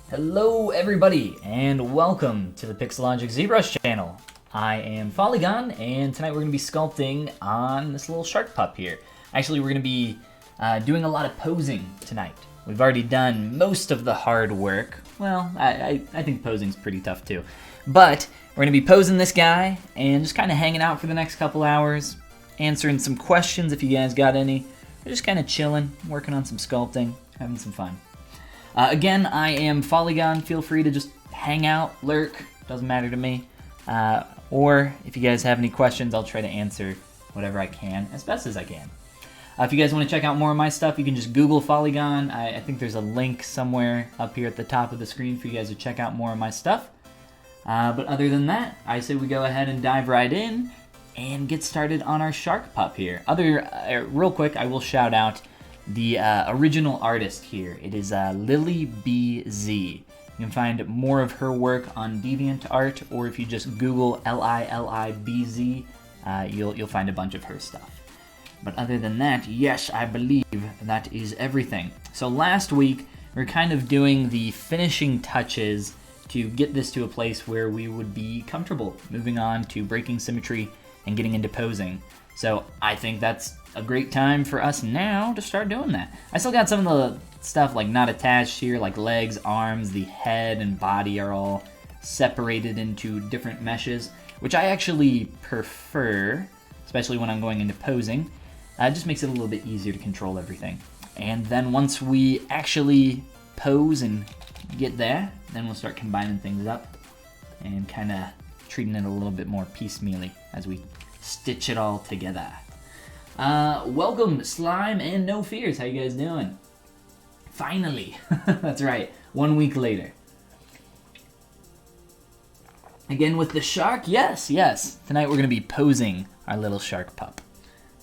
Hello everybody, and welcome to the Pixelogic ZBrush channel. I am Follygon, and tonight we're going to be sculpting on this little Shark Pup here. Actually, we're going to be doing a lot of posing tonight. We've already done most of the hard work. Well, I think posing's pretty tough too. But we're going to be posing this guy, and just kind of hanging out for the next couple hours, answering some questions if you guys got any. We're just kind of chilling, working on some sculpting, having some fun. Again, I am Follygon. Feel free to just hang out, lurk, doesn't matter to me. Or if you guys have any questions, I'll try to answer whatever I can, as best as I can. If you guys want to check out more of my stuff, you can just Google Follygon. I think there's a link somewhere up here at the top of the screen for you guys to check out more of my stuff. But other than that, I say we go ahead and dive right in and get started on our Shark Pup here. Real quick, I will shout out the original artist here. It is lilibz. You can find more of her work on DeviantArt, or if you just Google Lilibz, you'll find a bunch of her stuff. But other than that, yes, I believe that is everything. So last week, we were kind of doing the finishing touches to get this to a place where we would be comfortable moving on to breaking symmetry and getting into posing. So I think that's a great time for us now to start doing that. I still got some of the stuff like not attached here, like legs, arms, the head and body are all separated into different meshes, which I actually prefer, especially when I'm going into posing. It just makes it a little bit easier to control everything. And then once we actually pose and get there, then we'll start combining things up and kind of treating it a little bit more piecemeally as we stitch it all together. Welcome, Slime and No Fears. How you guys doing? Finally. That's right. 1 week later. Again with the shark? Yes. Tonight we're going to be posing our little Shark Pup.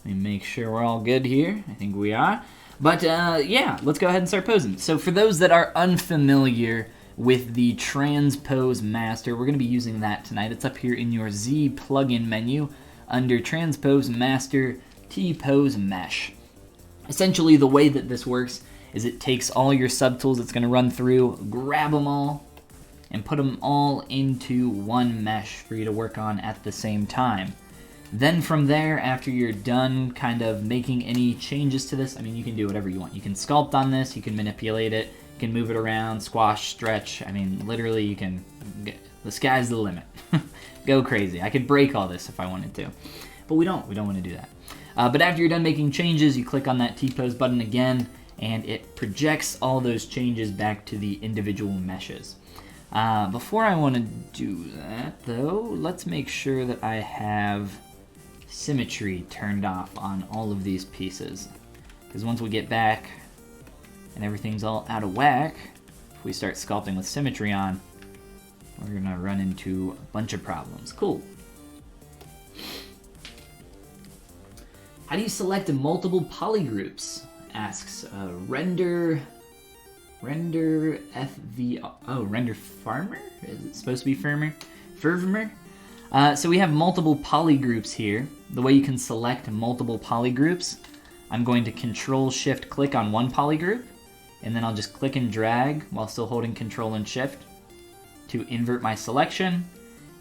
Let me make sure we're all good here. I think we are. But yeah, let's go ahead and start posing. So for those that are unfamiliar with the Transpose Master, we're going to be using that tonight. It's up here in your Z plugin menu under Transpose Master T-Pose Mesh. Essentially, the way that this works is it takes all your subtools it's going to run through, grab them all, and put them all into one mesh for you to work on at the same time. Then from there, after you're done kind of making any changes to this, I mean, you can do whatever you want. You can sculpt on this, you can manipulate it, you can move it around, squash, stretch. I mean, literally, you can, the sky's the limit. Go crazy. I could break all this if I wanted to, but we don't want to do that. But after you're done making changes, you click on that T-Pose button again, and it projects all those changes back to the individual meshes. Before I want to do that, though, let's make sure that I have symmetry turned off on all of these pieces. Because once we get back and everything's all out of whack, if we start sculpting with symmetry on, we're going to run into a bunch of problems. Cool. How do you select multiple polygroups? Asks render FV. Oh, render farmer? Is it supposed to be firmer? So we have multiple polygroups here. The way you can select multiple polygroups, I'm going to Control-Shift-Click on one polygroup, and then I'll just click and drag while still holding Control and Shift to invert my selection.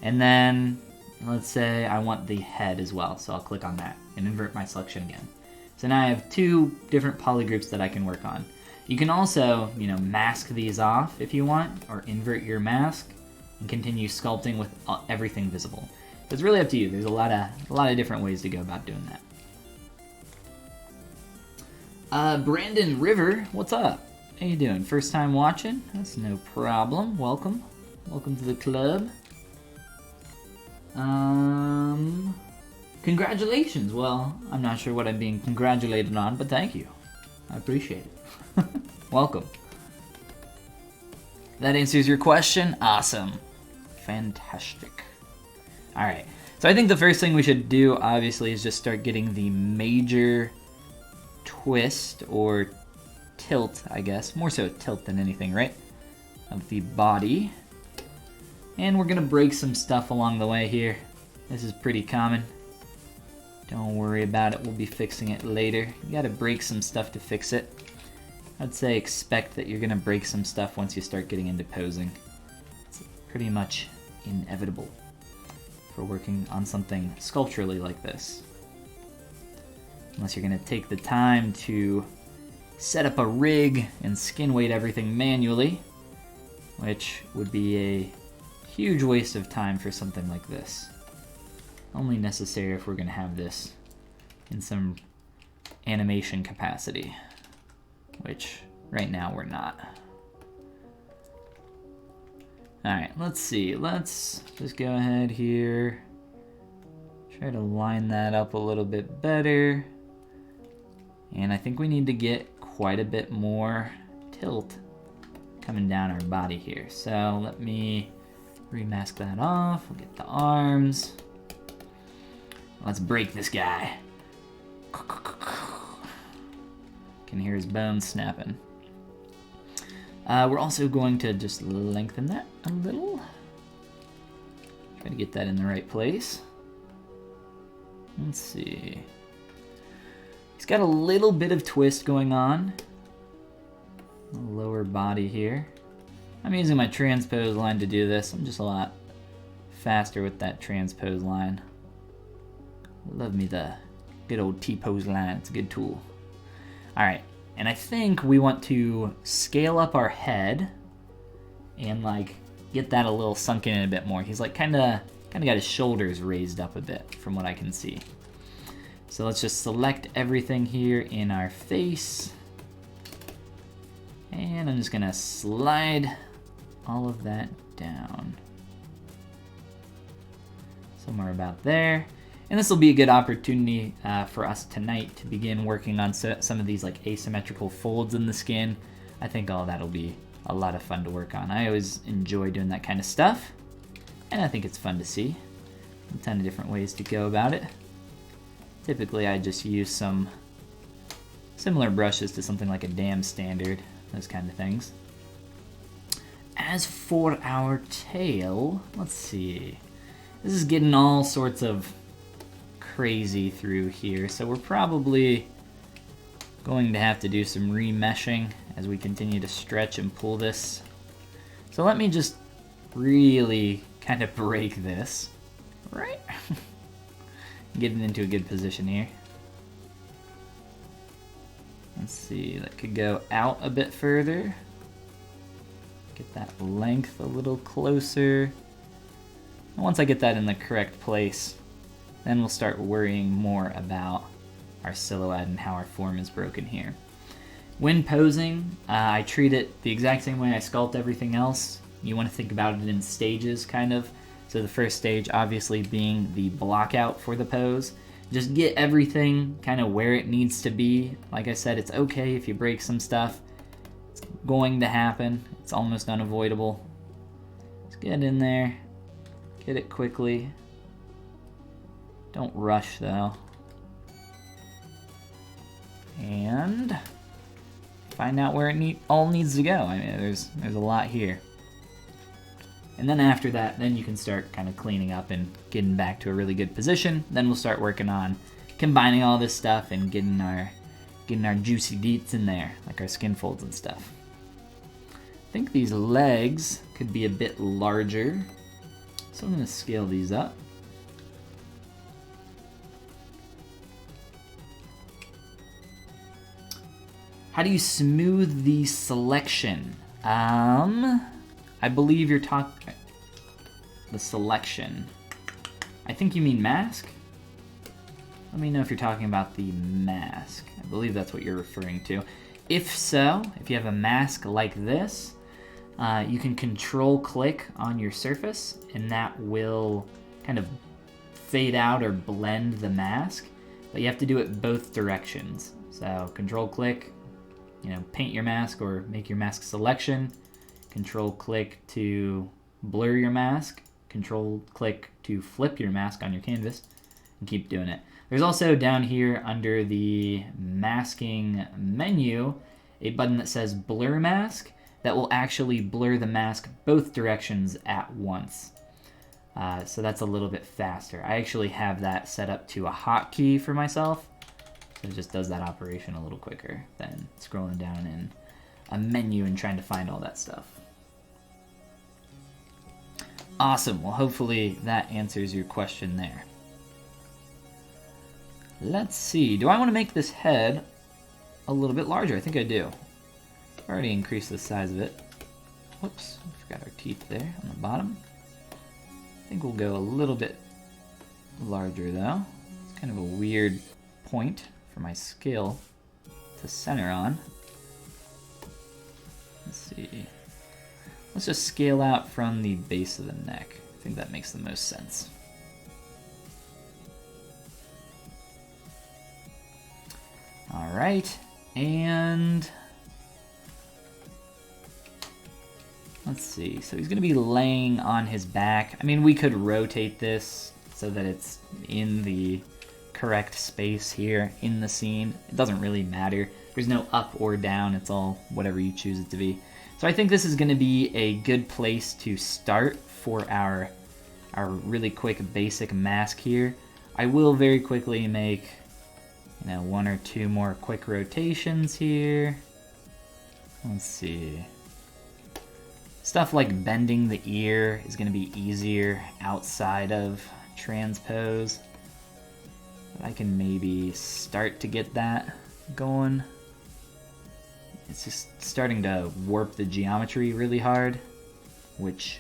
And then let's say I want the head as well, so I'll click on that and invert my selection again. So now I have two different polygroups that I can work on. You can also, mask these off if you want, or invert your mask and continue sculpting with everything visible. It's really up to you. There's a lot of different ways to go about doing that. Brandon River, what's up? How you doing? First time watching? That's no problem. Welcome to the club. Congratulations. Well, I'm not sure what I'm being congratulated on, but thank you. I appreciate it. Welcome. That answers your question? Awesome. Fantastic. Alright, so I think the first thing we should do, obviously, is just start getting the major twist, or tilt, I guess. More so tilt than anything, right? Of the body. And we're going to break some stuff along the way here. This is pretty common. Don't worry about it, we'll be fixing it later. You got to break some stuff to fix it. I'd say expect that you're gonna break some stuff once you start getting into posing. It's pretty much inevitable for working on something sculpturally like this. Unless you're gonna take the time to set up a rig and skin weight everything manually, which would be a huge waste of time for something like this. Only necessary if we're gonna have this in some animation capacity, which right now we're not. Alright, let's see. Let's just go ahead here. Try to line that up a little bit better. And I think we need to get quite a bit more tilt coming down our body here. So let me remask that off. We'll get the arms. Let's break this guy. Can hear his bones snapping. We're also going to just lengthen that a little. Try to get that in the right place. Let's see. He's got a little bit of twist going on. The lower body here. I'm using my transpose line to do this. I'm just a lot faster with that transpose line. Love me the good old T-pose line. It's a good tool. Alright, and I think we want to scale up our head and like get that a little sunken in a bit more. He's like kinda got his shoulders raised up a bit from what I can see. So let's just select everything here in our face. And I'm just gonna slide all of that down. Somewhere about there. And this will be a good opportunity for us tonight to begin working on some of these like asymmetrical folds in the skin. I think all that'll be a lot of fun to work on. I always enjoy doing that kind of stuff, and I think it's fun to see. A ton of different ways to go about it. Typically I just use some similar brushes to something like a dam standard, those kind of things. As for our tail, let's see. This is getting all sorts of crazy through here, so we're probably going to have to do some remeshing as we continue to stretch and pull this. So let me just really kind of break this, right? Get it into a good position here. Let's see, that could go out a bit further. Get that length a little closer. And once I get that in the correct place, then we'll start worrying more about our silhouette and how our form is broken here. When posing, I treat it the exact same way I sculpt everything else. You want to think about it in stages, kind of. So the first stage obviously being the block out for the pose. Just get everything kind of where it needs to be. Like I said, it's okay if you break some stuff. It's going to happen. It's almost unavoidable. Just get in there. Get it quickly. Don't rush though. And find out where it all needs to go. I mean, there's a lot here. And then after that, then you can start kind of cleaning up and getting back to a really good position. Then we'll start working on combining all this stuff and getting our juicy deets in there, like our skin folds and stuff. I think these legs could be a bit larger, so I'm gonna scale these up. How do you smooth the selection? I believe you're talking the selection. I think you mean mask? Let me know if you're talking about the mask. I believe that's what you're referring to. If so, if you have a mask like this, you can control click on your surface and that will kind of fade out or blend the mask, but you have to do it both directions. So control click, paint your mask or make your mask selection. Control click to blur your mask. Control click to flip your mask on your canvas, and keep doing it. There's also down here under the masking menu a button that says blur mask that will actually blur the mask both directions at once. So that's a little bit faster. I actually have that set up to a hotkey for myself. So it just does that operation a little quicker than scrolling down in a menu and trying to find all that stuff. Awesome. Well, hopefully that answers your question there. Let's see. Do I want to make this head a little bit larger? I think I do. I've already increased the size of it. Whoops. I forgot our teeth there on the bottom. I think we'll go a little bit larger though. It's kind of a weird point for my scale to center on. Let's see. Let's just scale out from the base of the neck. I think that makes the most sense. All right, and let's see. So he's gonna be laying on his back. I mean, we could rotate this so that it's in the correct space here in the scene. It doesn't really matter. There's no up or down. It's all whatever you choose it to be. So I think this is going to be a good place to start for our really quick basic mask here. I will very quickly make, you know, 1 or 2 more quick rotations here. Let's see. Stuff like bending the ear is going to be easier outside of Transpose. But I can maybe start to get that going. It's just starting to warp the geometry really hard, which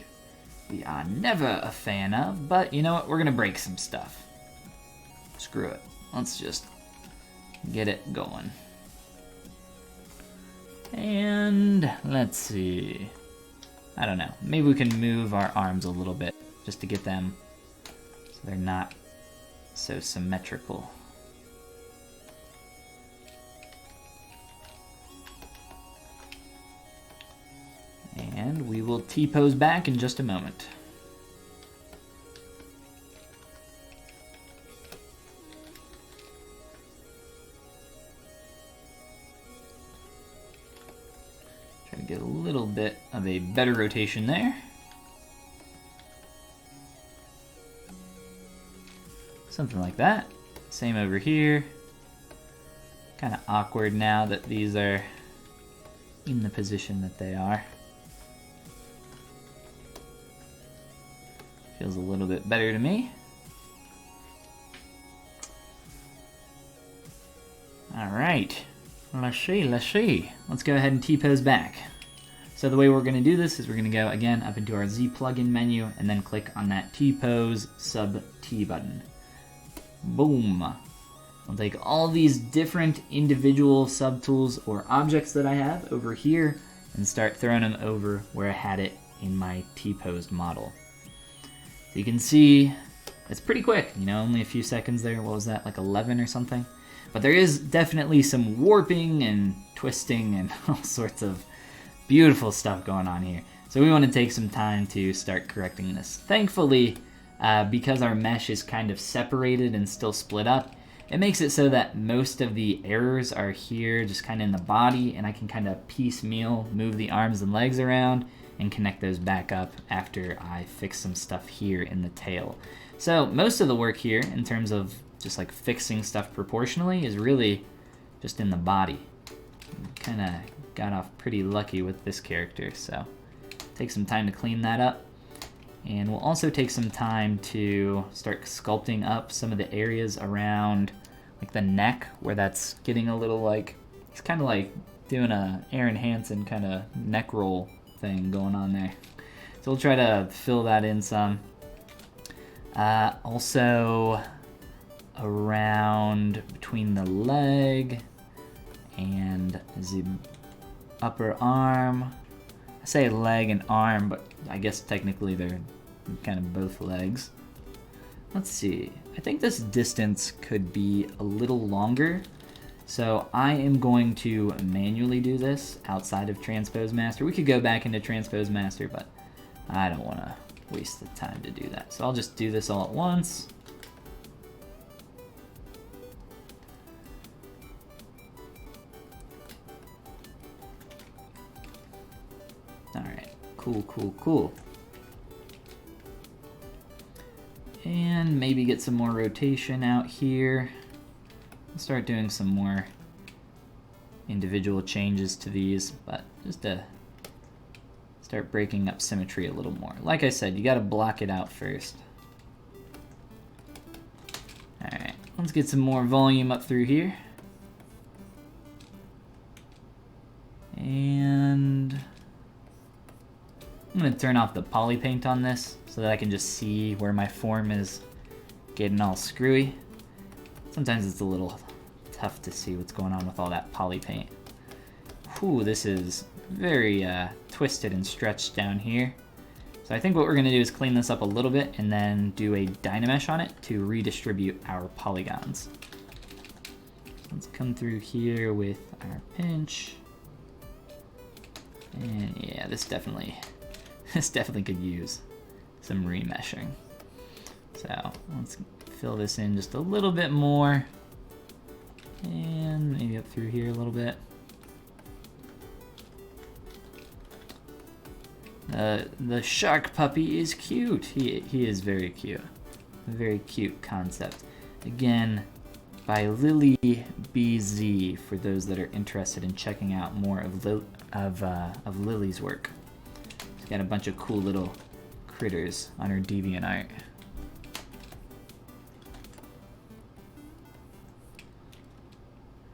we are never a fan of, but you know what? We're gonna break some stuff. Screw it. Let's just get it going. And let's see. I don't know. Maybe we can move our arms a little bit just to get them so they're not so symmetrical. And we will T-pose back in just a moment. Try to get a little bit of a better rotation there. Something like that. Same over here. Kind of awkward now that these are in the position that they are. Feels a little bit better to me. All right, let's see. Let's go ahead and T-pose back. So the way we're gonna do this is we're gonna go again up into our Z plugin menu and then click on that T-pose sub T button. Boom. I'll take all these different individual subtools or objects that I have over here and start throwing them over where I had it in my T-posed model. So you can see it's pretty quick, you know, only a few seconds there. What was that, like 11 or something? But there is definitely some warping and twisting and all sorts of beautiful stuff going on here. So we want to take some time to start correcting this. Thankfully, because our mesh is kind of separated and still split up, it makes it so that most of the errors are here just kind of in the body, and I can kind of piecemeal move the arms and legs around and connect those back up after I fix some stuff here in the tail. So most of the work here in terms of just like fixing stuff proportionally is really just in the body. Kind of got off pretty lucky with this character, so take some time to clean that up. And we'll also take some time to start sculpting up some of the areas around like the neck where that's getting a little like, it's kind of like doing a Aaron Hansen kind of neck roll thing going on there. So we'll try to fill that in some. Also around between the leg and the upper arm. I say leg and arm, but I guess technically they're kind of both legs. Let's see. I think this distance could be a little longer. So I am going to manually do this outside of Transpose Master. We could go back into Transpose Master, but I don't want to waste the time to do that. So I'll just do this all at once. All right, cool. And maybe get some more rotation out here. I'll start doing some more individual changes to these, but just to start breaking up symmetry a little more. Like I said, you gotta block it out first. Alright, let's get some more volume up through here. And I'm gonna turn off the poly paint on this so that I can just see where my form is getting all screwy. Sometimes it's a little tough to see what's going on with all that poly paint. Whew, this is very twisted and stretched down here. So I think what we're gonna do is clean this up a little bit and then do a Dynamesh on it to redistribute our polygons. Let's come through here with our pinch. And yeah, this definitely could use some remeshing. So let's fill this in just a little bit more. And maybe up through here a little bit. The shark puppy is cute. He is very cute. A very cute concept. Again, by lilibz for those that are interested in checking out more of Lily's work. She's got a bunch of cool little critters on her DeviantArt.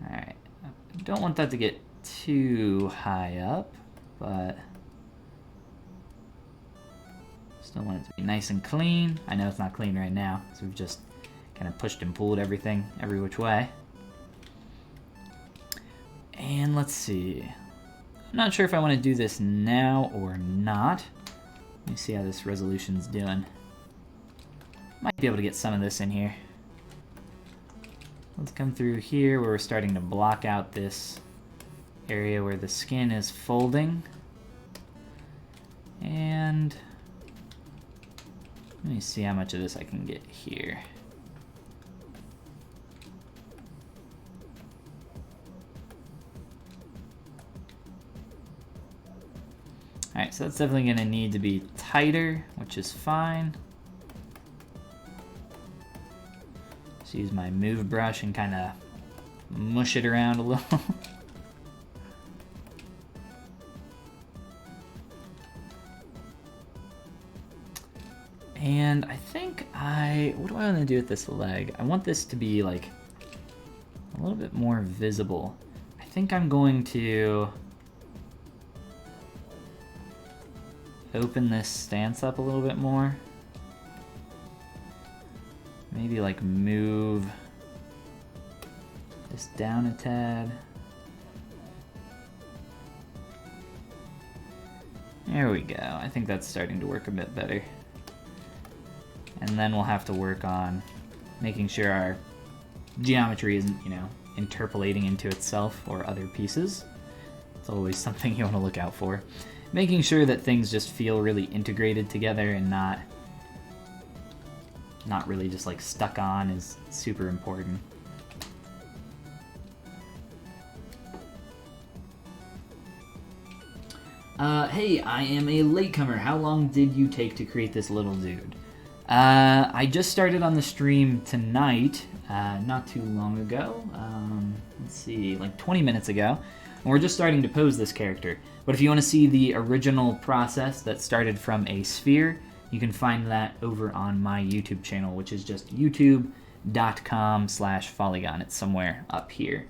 Alright, I don't want that to get too high up, but still want it to be nice and clean. I know it's not clean right now, so we've just kind of pushed and pulled everything every which way. And let's see. I'm not sure if I want to do this now or not. Let me see how this resolution's doing. Might be able to get some of this in here. Let's come through here where we're starting to block out this area where the skin is folding. And let me see how much of this I can get here. Alright, so that's definitely going to need to be tighter, which is fine. Just use my move brush and kind of mush it around a little. And I think what do I want to do with this leg? I want this to be like a little bit more visible. I think I'm going to open this stance up a little bit more. Maybe like move this down a tad. There we go. I think that's starting to work a bit better. And then we'll have to work on making sure our geometry isn't, interpolating into itself or other pieces. It's always something you want to look out for. Making sure that things just feel really integrated together and not really just like stuck on is super important. Hey, I am a latecomer. How long did you take to create this little dude? I just started on the stream tonight, not too long ago. Let's see, like 20 minutes ago. And we're just starting to pose this character. But if you want to see the original process that started from a sphere, you can find that over on my YouTube channel, which is just youtube.com/Follygon. It's somewhere up here.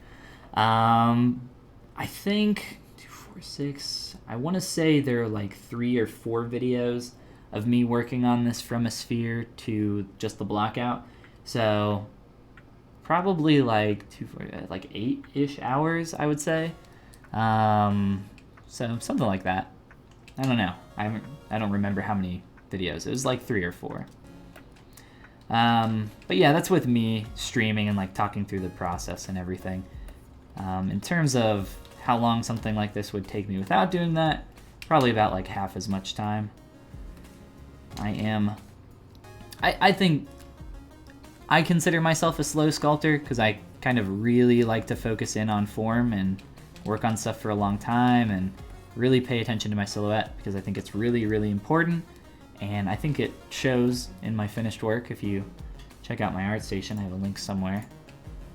I think 2, 4, 6. I want to say there are like 3 or 4 videos of me working on this from a sphere to just the blockout. So probably like 8-ish hours, I would say. So something like that. I don't know. I don't remember how many videos. It was like 3 or 4. But yeah, that's with me streaming and like talking through the process and everything. In terms of how long something like this would take me without doing that, probably about like half as much time. I think I consider myself a slow sculptor because I kind of really like to focus in on form and work on stuff for a long time and really pay attention to my silhouette because I think it's really, really important. And I think it shows in my finished work. If you check out my ArtStation, I have a link somewhere.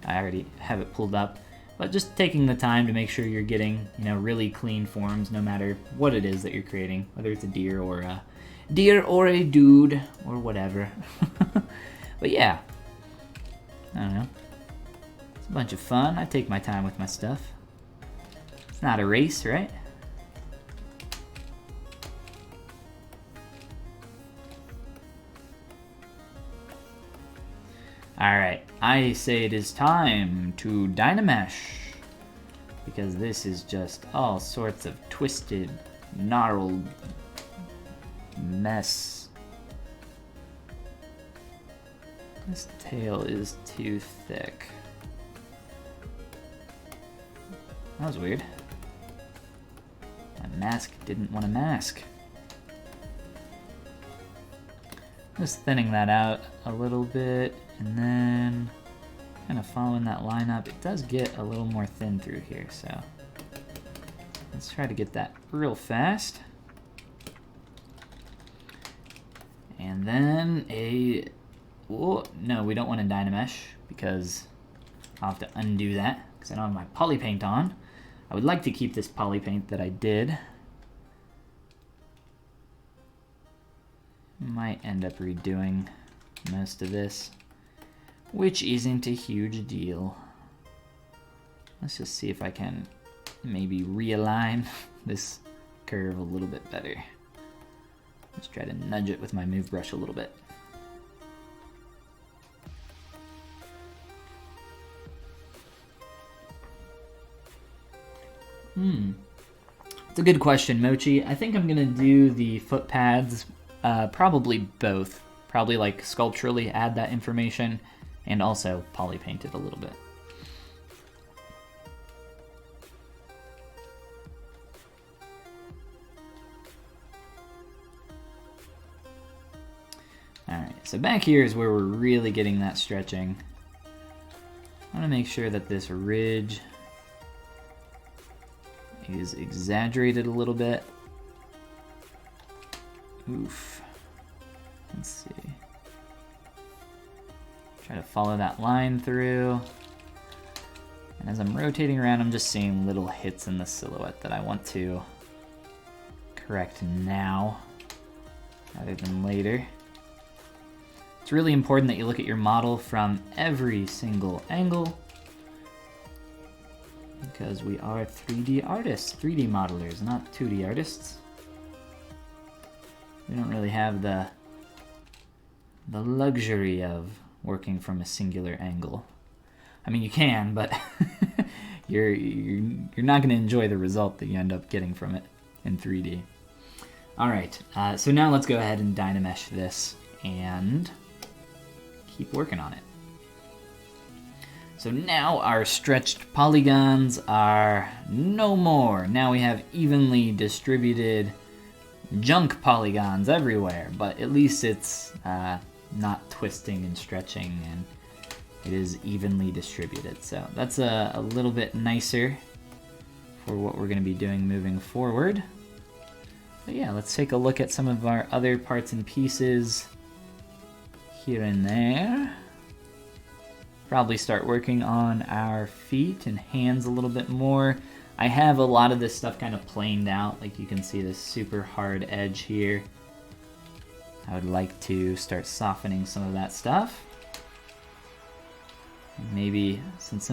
I already have it pulled up. But just taking the time to make sure you're getting, you know, really clean forms no matter what it is that you're creating, whether it's a deer or a dude or whatever. But yeah, I don't know. It's a bunch of fun. I take my time with my stuff. It's not a race, right? Alright, I say it is time to Dynamesh, because this is just all sorts of twisted, gnarled mess. This tail is too thick. That was weird. My mask didn't want to mask. Just thinning that out a little bit, and then kind of following that line up. It does get a little more thin through here, so let's try to get that real fast. And then oh, no, we don't want to Dynamesh because I'll have to undo that because I don't have my poly paint on. I would like to keep this poly paint that I did. Might end up redoing most of this, which isn't a huge deal. Let's just see if I can maybe realign this curve a little bit better. Let's try to nudge it with my move brush a little bit. It's a good question, Mochi. I think I'm gonna do the foot pads, probably both. Probably like sculpturally add that information and also poly paint it a little bit. Alright, so back here is where we're really getting that stretching. I want to make sure that this ridge is exaggerated a little bit. Oof. Let's see. Try to follow that line through. And as I'm rotating around, I'm just seeing little hits in the silhouette that I want to correct now rather than later. It's really important that you look at your model from every single angle because we are 3D artists, 3D modelers, not 2D artists. We don't really have the luxury of working from a singular angle. I mean, you can, but you're not going to enjoy the result that you end up getting from it in 3D. All right, so now let's go ahead and Dynamesh this and keep working on it. So now our stretched polygons are no more. Now we have evenly distributed junk polygons everywhere, but at least it's not twisting and stretching, and it is evenly distributed. So that's a little bit nicer for what we're going to be doing moving forward. But yeah, let's take a look at some of our other parts and pieces here and there. Probably start working on our feet and hands a little bit more. I have a lot of this stuff kind of planed out. Like you can see this super hard edge here. I would like to start softening some of that stuff. Maybe, since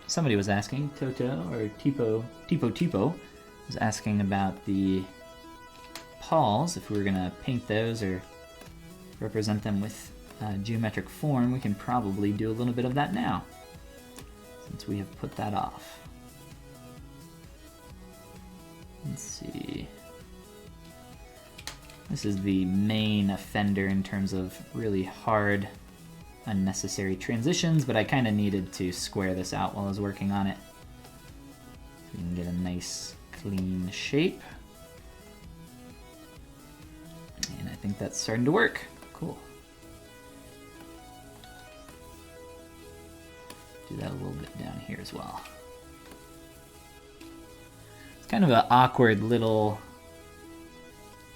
somebody was asking, Toto or Tipo was asking about the paws, if we were gonna paint those or represent them with geometric form, we can probably do a little bit of that now, since we have put that off. Let's see. This is the main offender in terms of really hard, unnecessary transitions, but I kind of needed to square this out while I was working on it. So we can get a nice, clean shape. And I think that's starting to work. Cool. Do that a little bit down here as well. It's kind of an awkward little,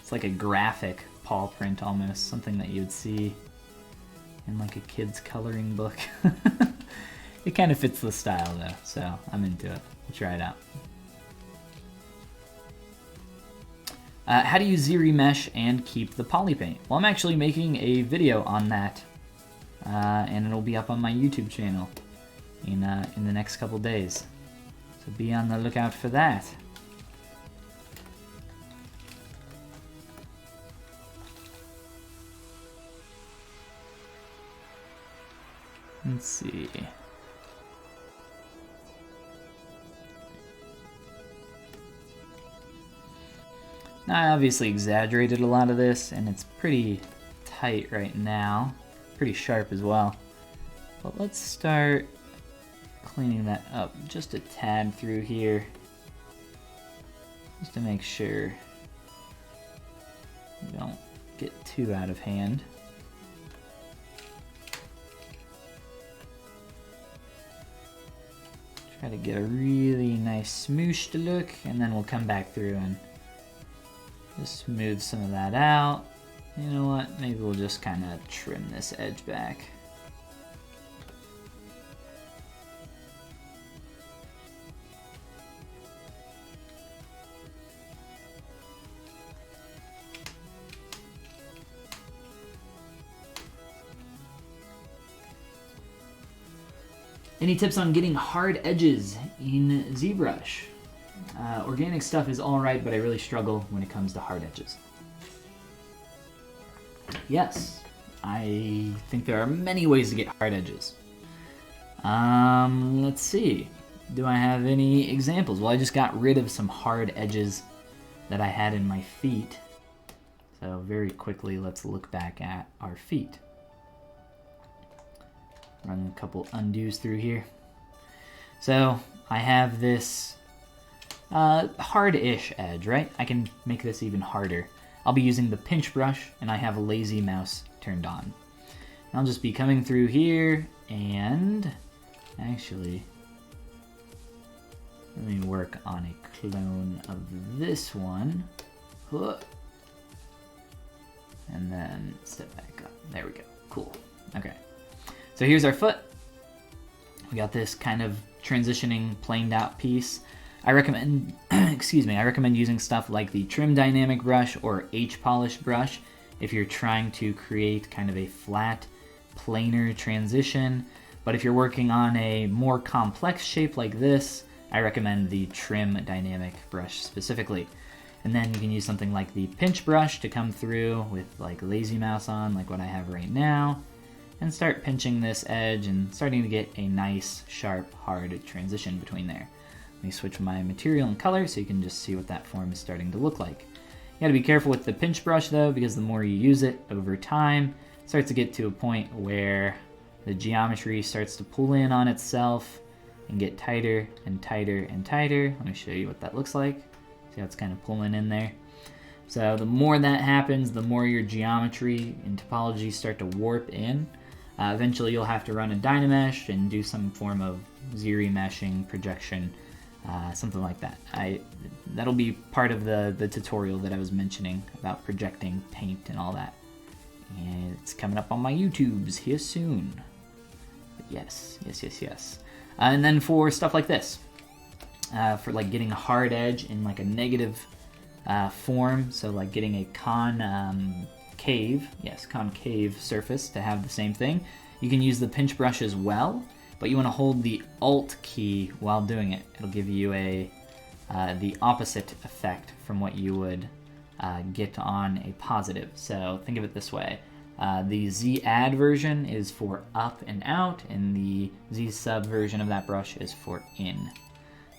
it's like a graphic paw print almost, something that you would see in like a kid's coloring book. It kind of fits the style though, so I'm into it. We'll try it out. How do you ZBrush and keep the poly paint? Well, I'm actually making a video on that, and it'll be up on my YouTube channel in the next couple days. So be on the lookout for that. Let's see. Now, I obviously exaggerated a lot of this, and it's pretty tight right now. Pretty sharp as well. But let's start cleaning that up just a tad through here, just to make sure we don't get too out of hand. Try to get a really nice smooshed look, and then we'll come back through and just smooth some of that out. You know what? Maybe we'll just kind of trim this edge back. Any tips on getting hard edges in ZBrush? Organic stuff is alright, but I really struggle when it comes to hard edges. Yes, I think there are many ways to get hard edges. Let's see. Do I have any examples? Well, I just got rid of some hard edges that I had in my feet. So very quickly, let's look back at our feet. Run a couple undos through here. So I have this hard-ish edge, right? I can make this even harder. I'll be using the pinch brush, and I have a lazy mouse turned on. And I'll just be coming through here, and actually, let me work on a clone of this one. And then step back up. There we go. Cool. Okay. So here's our foot. We got this kind of transitioning planed out piece. I recommend, excuse me, I recommend using stuff like the Trim Dynamic brush or H-Polish brush if you're trying to create kind of a flat, planar transition. But if you're working on a more complex shape like this, I recommend the Trim Dynamic brush specifically. And then you can use something like the pinch brush to come through with like lazy mouse on, like what I have right now, and start pinching this edge and starting to get a nice, sharp, hard transition between there. Let me switch my material and color so you can just see what that form is starting to look like. You gotta be careful with the pinch brush though, because the more you use it over time, it starts to get to a point where the geometry starts to pull in on itself and get tighter and tighter and tighter. Let me show you what that looks like. See how it's kind of pulling in there? So the more that happens, the more your geometry and topology start to warp in. Eventually you'll have to run a Dynamesh and do some form of ZBrushing projection, something like that. That'll be part of the tutorial that I was mentioning about projecting paint and all that. And it's coming up on my YouTubes here soon. But yes. And then for stuff like this, for like getting a hard edge in like a negative form, so like getting a concave surface to have the same thing. You can use the pinch brush as well, but you want to hold the Alt key while doing it. It'll give you the opposite effect from what you would get on a positive. So think of it this way. The Z add version is for up and out, and the Z sub version of that brush is for in.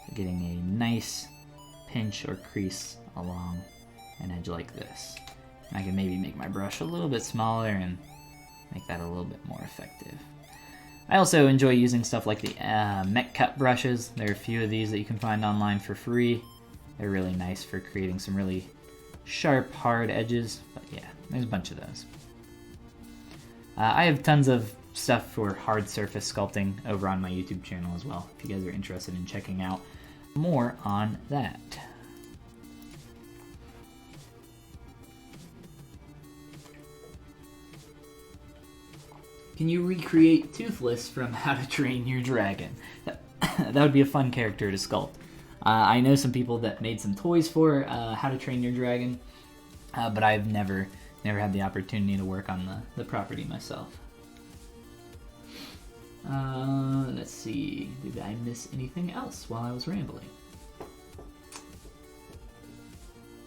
So getting a nice pinch or crease along an edge like this. I can maybe make my brush a little bit smaller and make that a little bit more effective. I also enjoy using stuff like the Mech Cut brushes. There are a few of these that you can find online for free. They're really nice for creating some really sharp, hard edges. But yeah, there's a bunch of those. I have tons of stuff for hard surface sculpting over on my YouTube channel as well, if you guys are interested in checking out more on that. can you recreate Toothless from How to Train Your Dragon? That would be a fun character to sculpt. I know some people that made some toys for How to Train Your Dragon, but I've never had the opportunity to work on the property myself. Let's see, did I miss anything else while I was rambling?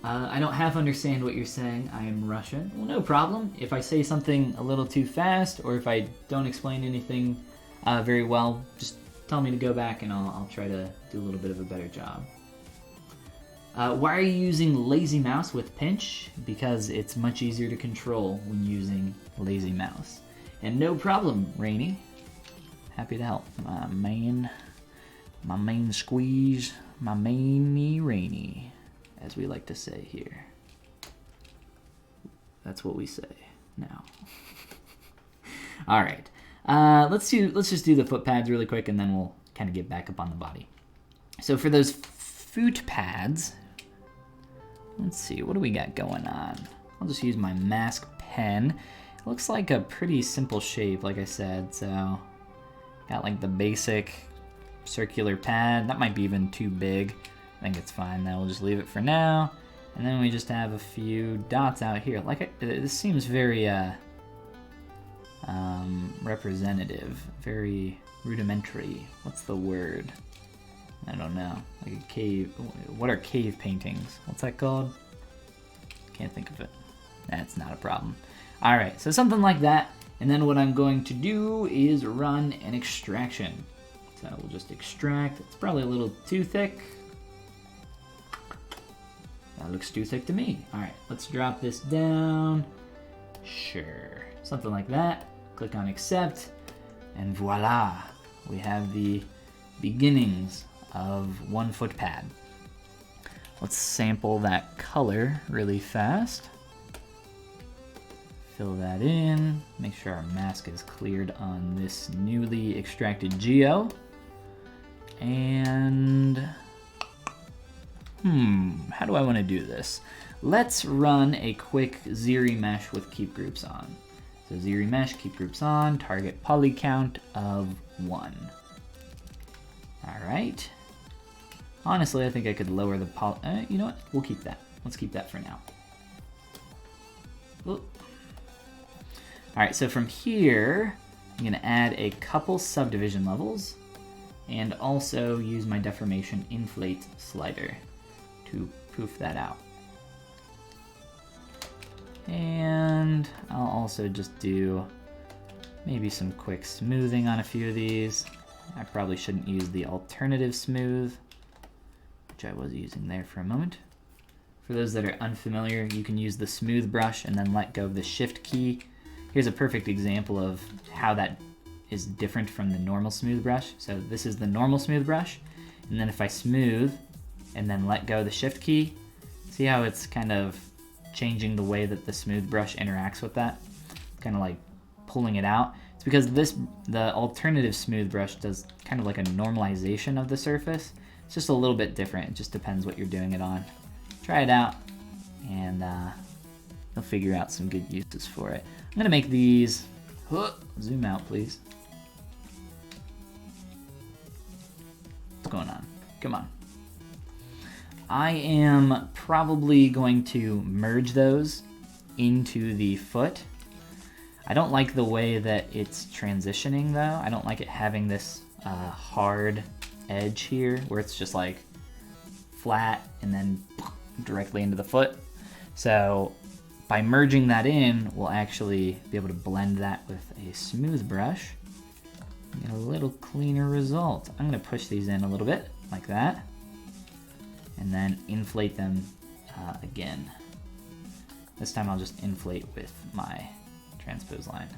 I don't half understand what you're saying. I am Russian. Well, no problem. If I say something a little too fast, or if I don't explain anything very well, just tell me to go back and I'll try to do a little bit of a better job. Why are you using Lazy Mouse with Pinch? Because it's much easier to control when using Lazy Mouse. And no problem, Rainy. Happy to help. My main squeeze, my mainy Rainy, as we like to say here. That's what we say now. All right. Let's just do the foot pads really quick, and then we'll kind of get back up on the body. So for those foot pads, let's see, what do we got going on? I'll just use my mask pen. It looks like a pretty simple shape, like I said. So got like the basic circular pad. That might be even too big. I think it's fine. Then we'll just leave it for now. And then we just have a few dots out here. This seems very representative, very rudimentary. What's the word? I don't know. Like a cave. What are cave paintings? What's that called? Can't think of it. That's not a problem. All right, so something like that. And then what I'm going to do is run an extraction. So we'll just extract. It's probably a little too thick. That looks too thick to me. All right, let's drop this down. Sure, something like that. Click on accept, and voila, we have the beginnings of one foot pad. Let's sample that color really fast. Fill that in, make sure our mask is cleared on this newly extracted geo. And how do I want to do this? Let's run a quick ZBrush with keep groups on. So ZBrush, keep groups on, target poly count of 1. All right. Honestly, I think I could lower the poly. You know what? We'll keep that. Let's keep that for now. Oop. All right, so from here, I'm gonna add a couple subdivision levels and also use my deformation inflate slider to poof that out. And I'll also just do maybe some quick smoothing on a few of these. I probably shouldn't use the alternative smooth, which I was using there for a moment. For those that are unfamiliar, you can use the smooth brush and then let go of the shift key. Here's a perfect example of how that is different from the normal smooth brush. So this is the normal smooth brush, and then if I smooth and then let go of the shift key, see how it's kind of changing the way that the smooth brush interacts with that? Kind of like pulling it out. It's because the alternative smooth brush does kind of like a normalization of the surface. It's just a little bit different. It just depends what you're doing it on. Try it out, and you'll figure out some good uses for it. I'm gonna make these, zoom out please. What's going on? Come on. I am probably going to merge those into the foot. I don't like the way that it's transitioning though. I don't like it having this hard edge here where it's just like flat and then directly into the foot. So by merging that in, we'll actually be able to blend that with a smooth brush and get a little cleaner result. I'm gonna push these in a little bit like that and then inflate them again. This time I'll just inflate with my transpose line.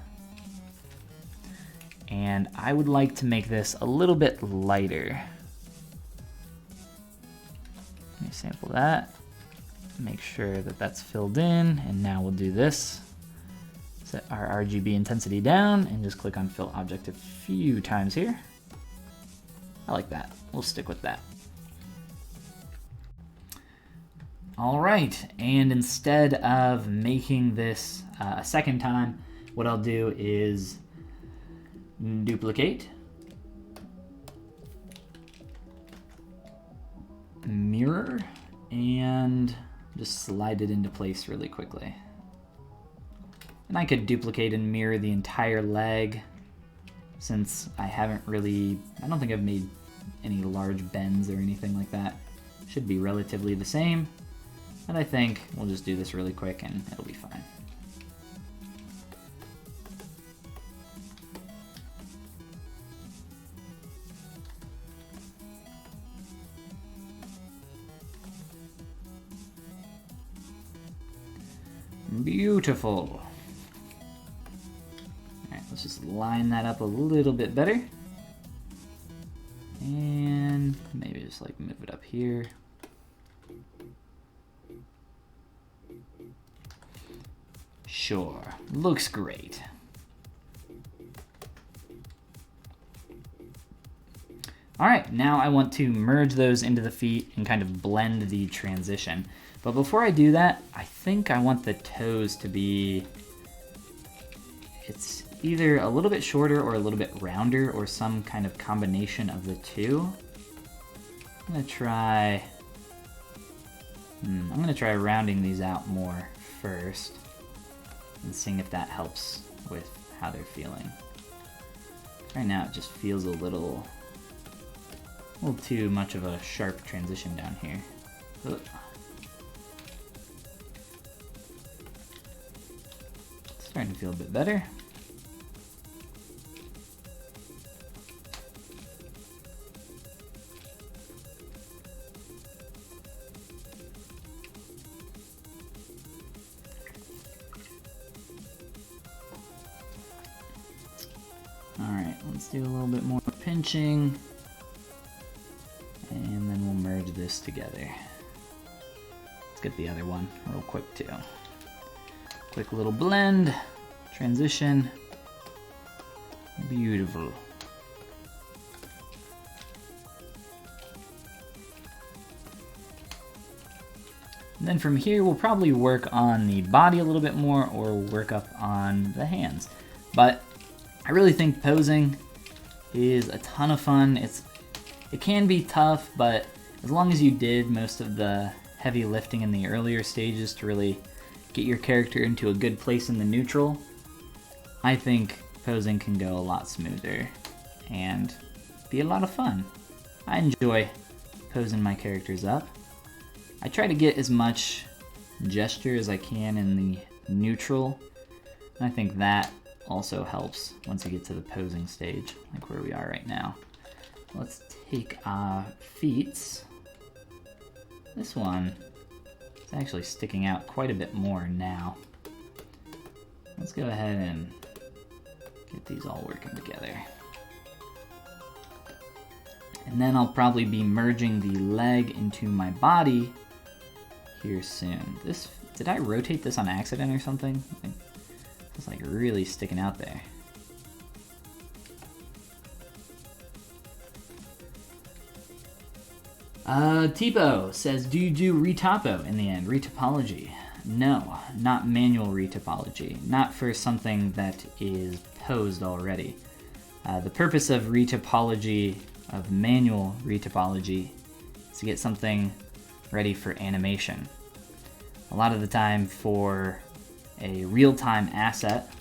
And I would like to make this a little bit lighter. Let me sample that. Make sure that that's filled in, and now we'll do this. Set our RGB intensity down and just click on fill object a few times here. I like that. We'll stick with that. All right, and instead of making this a second time, what I'll do is duplicate, mirror, and just slide it into place really quickly. And I could duplicate and mirror the entire leg, since I don't think I've made any large bends or anything like that. Should be relatively the same, but I think we'll just do this really quick and it'll be fine. Beautiful. Alright, let's just line that up a little bit better. And maybe just like move it up here. Sure, looks great. Alright, now I want to merge those into the feet and kind of blend the transition. But before I do that, I think I want the toes to be, it's either a little bit shorter or a little bit rounder or some kind of combination of the two. I'm gonna try rounding these out more first and seeing if that helps with how they're feeling. Right now it just feels a little too much of a sharp transition down here. Ugh. Starting to feel a bit better. All right, let's do a little bit more pinching, and then we'll merge this together. Let's get the other one real quick too. Quick little blend, transition, beautiful. And then from here, we'll probably work on the body a little bit more or work up on the hands. But I really think posing is a ton of fun. It can be tough, but as long as you did most of the heavy lifting in the earlier stages to really get your character into a good place in the neutral, I think posing can go a lot smoother and be a lot of fun. I enjoy posing my characters up. I try to get as much gesture as I can in the neutral, and I think that also helps once you get to the posing stage, like where we are right now. Let's take feet. This one is actually sticking out quite a bit more now. Let's go ahead and get these all working together. And then I'll probably be merging the leg into my body here soon. Did I rotate this on accident or something? It's like really sticking out there. Tipo says, do you do retopo in the end? Retopology? No, not manual retopology. Not for something that is posed already. The purpose of retopology, of manual retopology, is to get something ready for animation. A lot of the time for a real-time asset,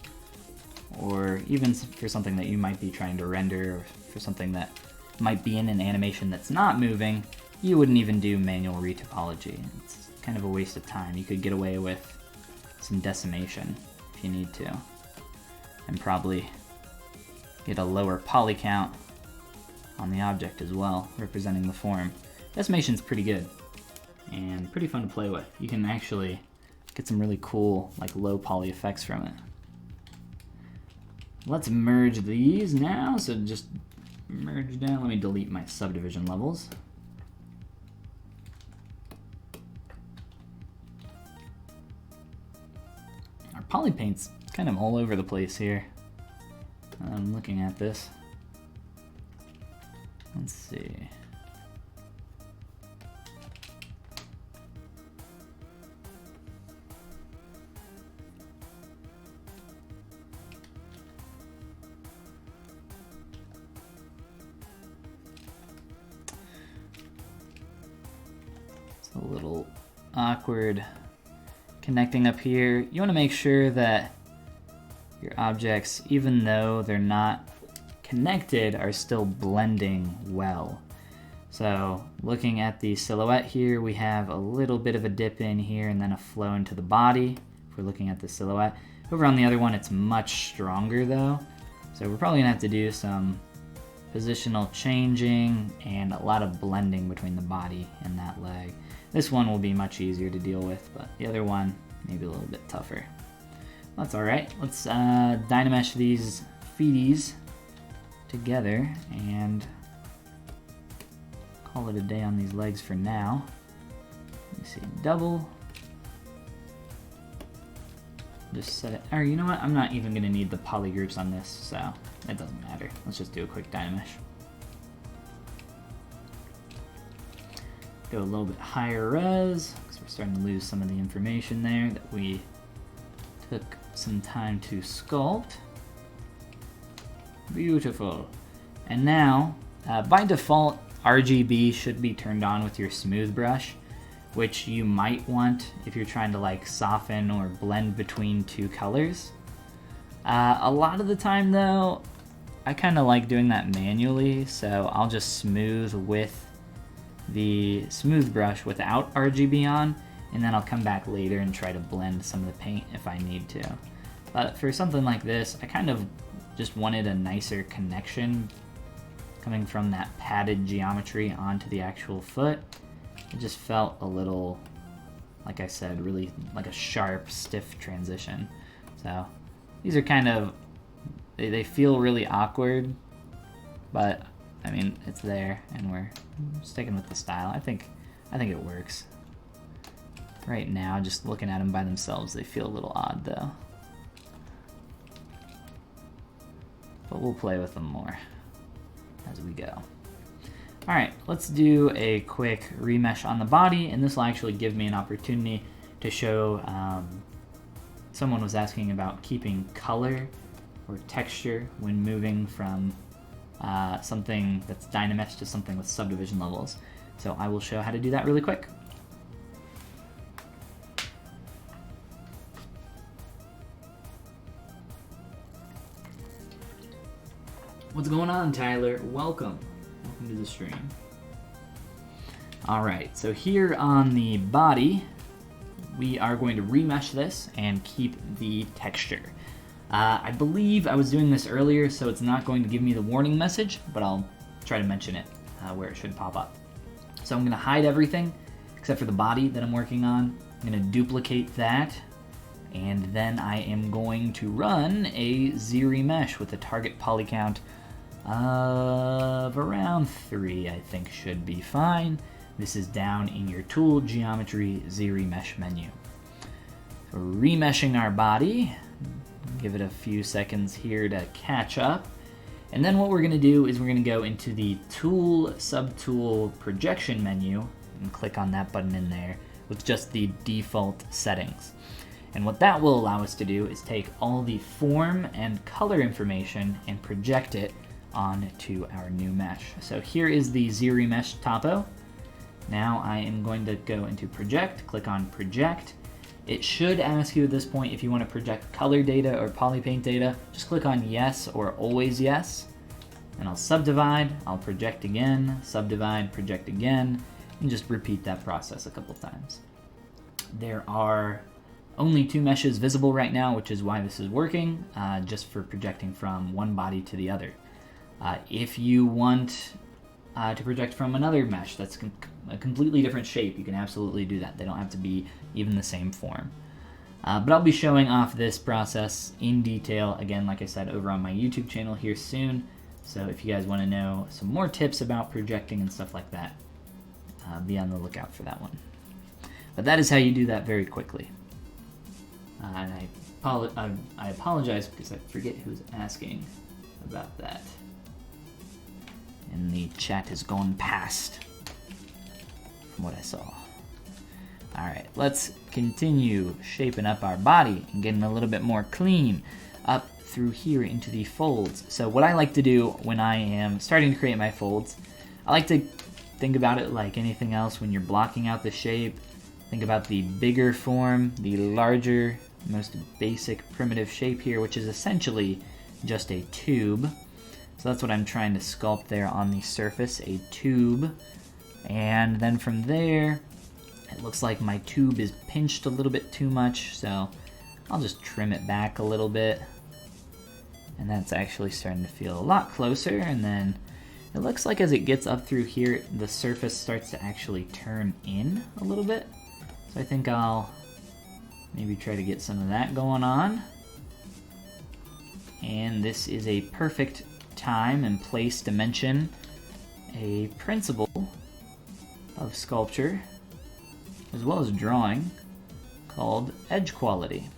or even for something that you might be trying to render, or for something that might be in an animation that's not moving, you wouldn't even do manual retopology. It's kind of a waste of time. You could get away with some decimation if you need to, and probably get a lower poly count on the object as well, representing the form. Decimation's pretty good and pretty fun to play with. You can actually get some really cool, like, low poly effects from it. Let's merge these now. So just merge down. Let me delete my subdivision levels. Our poly paint's kind of all over the place here. I'm looking at this. Let's see. a little awkward connecting up here. You want to make sure that your objects, even though they're not connected, are still blending well. So looking at the silhouette here, we have a little bit of a dip in here and then a flow into the body if we're looking at the silhouette. Over on the other one, it's much stronger though. So we're probably gonna have to do some positional changing and a lot of blending between the body and that leg. This one will be much easier to deal with, but the other one maybe a little bit tougher. That's all right. Let's Dynamesh these feeties together and call it a day on these legs for now. Let me see, double. Just set it, or you know what? I'm not even gonna need the poly groups on this, so it doesn't matter. Let's just do a quick Dynamesh. Go a little bit higher res, because we're starting to lose some of the information there that we took some time to sculpt. Beautiful. And now, by default, RGB should be turned on with your smooth brush, which you might want if you're trying to like soften or blend between two colors. A lot of the time though, I kind of like doing that manually, so I'll just smooth with the smooth brush without RGB on, and then I'll come back later and try to blend some of the paint if I need to. But for something like this, I kind of just wanted a nicer connection coming from that padded geometry onto the actual foot. It just felt a little, like I said, really like a sharp, stiff transition. So these are kind of, they feel really awkward, but I mean, it's there and we're sticking with the style. I think it works. Right now, just looking at them by themselves, they feel a little odd though. But we'll play with them more as we go. All right, let's do a quick remesh on the body, and this will actually give me an opportunity to show, someone was asking about keeping color or texture when moving from something that's Dynamesh to something with subdivision levels. So I will show how to do that really quick. What's going on, Tyler? Welcome to the stream. All right, so here on the body, we are going to remesh this and keep the texture. I believe I was doing this earlier, so it's not going to give me the warning message, but I'll try to mention it where it should pop up. So I'm gonna hide everything except for the body that I'm working on. I'm gonna duplicate that, and then I am going to run a Z remesh with a target poly count of around 3, I think should be fine. This is down in your tool geometry Z remesh menu. So remeshing our body, give it a few seconds here to catch up. And then what we're gonna do is we're gonna go into the tool subtool projection menu and click on that button in there with just the default settings. And what that will allow us to do is take all the form and color information and project it onto our new mesh. So here is the Z remesh topo. Now I am going to go into project, click on project. It should ask you at this point if you want to project color data or polypaint data. Just click on yes or always yes. And I'll subdivide, I'll project again, subdivide, project again, and just repeat that process a couple times. There are only 2 meshes visible right now, which is why this is working, just for projecting from one body to the other. If you want to project from another mesh that's a completely different shape, you can absolutely do that. They don't have to be even the same form. But I'll be showing off this process in detail, again, like I said, over on my YouTube channel here soon. So if you guys want to know some more tips about projecting and stuff like that, be on the lookout for that one. But that is how you do that very quickly. And I apologize because I forget who's asking about that. And the chat has gone past from what I saw. All right, let's continue shaping up our body and getting a little bit more clean up through here into the folds. So what I like to do when I am starting to create my folds, I like to think about it like anything else when you're blocking out the shape. Think about the bigger form, the larger, most basic primitive shape here, which is essentially just a tube. So that's what I'm trying to sculpt there on the surface, a tube. And then from there, it looks like my tube is pinched a little bit too much, so I'll just trim it back a little bit. And that's actually starting to feel a lot closer, and then it looks like as it gets up through here, the surface starts to actually turn in a little bit. So I think I'll maybe try to get some of that going on. And this is a perfect time and place to mention a principle of sculpture, as well as drawing, called edge quality.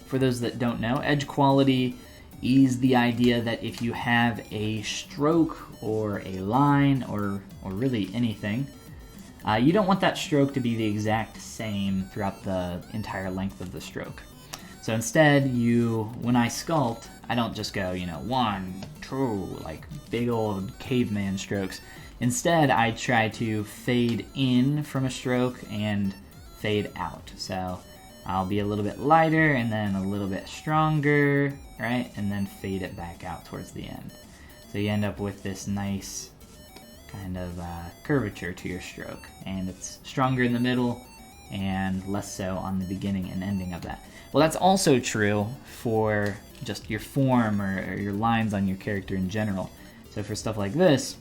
For those that don't know, edge quality is the idea that if you have a stroke or a line or really anything, you don't want that stroke to be the exact same throughout the entire length of the stroke. So instead, when I sculpt, I don't just go, 1, 2, like big old caveman strokes. Instead, I try to fade in from a stroke and fade out. So I'll be a little bit lighter and then a little bit stronger, right? And then fade it back out towards the end. So you end up with this nice kind of curvature to your stroke. And it's stronger in the middle and less so on the beginning and ending of that. Well, that's also true for just your form or your lines on your character in general. So for stuff like this,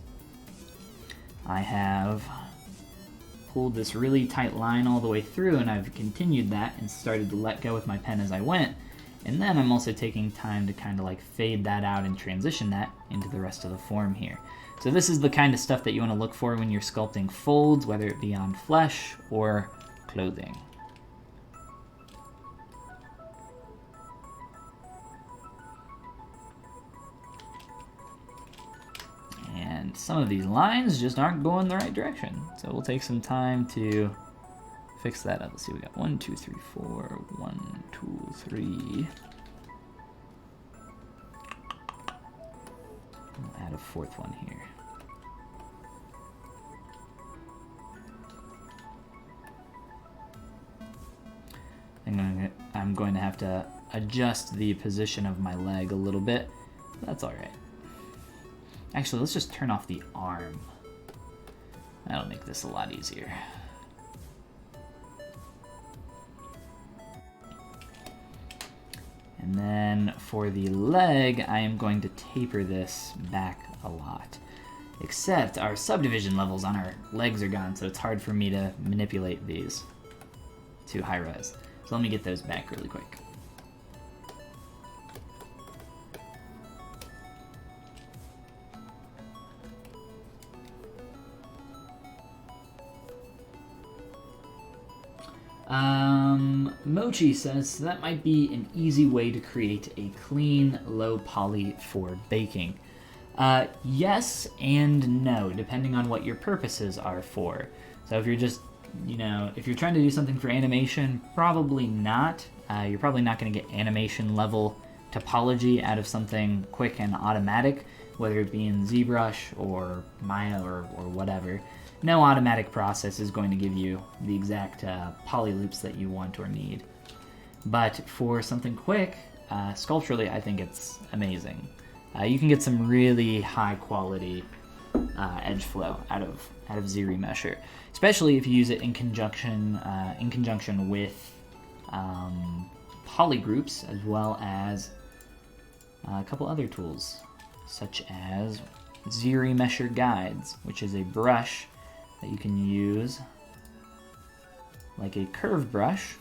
I have pulled this really tight line all the way through, and I've continued that and started to let go with my pen as I went. And then I'm also taking time to kind of like fade that out and transition that into the rest of the form here. So this is the kind of stuff that you want to look for when you're sculpting folds, whether it be on flesh or clothing. And some of these lines just aren't going the right direction. So we'll take some time to fix that up. Let's see, we got 1, 2, 3, 4, 1, 2, 3. I'll add a fourth one here. I'm going to have to adjust the position of my leg a little bit. That's all right. Actually, let's just turn off the arm. That'll make this a lot easier. And then for the leg, I am going to taper this back a lot. Except our subdivision levels on our legs are gone, so it's hard for me to manipulate these to high res. So let me get those back really quick. Mochi says that might be an easy way to create a clean, low poly for baking. Yes and no, depending on what your purposes are for. So if you're just, if you're trying to do something for animation, probably not. You're probably not going to get animation level topology out of something quick and automatic, whether it be in ZBrush or Maya or whatever. No automatic process is going to give you the exact poly loops that you want or need. But for something quick, sculpturally, I think it's amazing. You can get some really high quality edge flow out of ZBrush, especially if you use it in conjunction with poly groups, as well as a couple other tools, such as ZBrush guides, which is a brush that you can use like a curve brush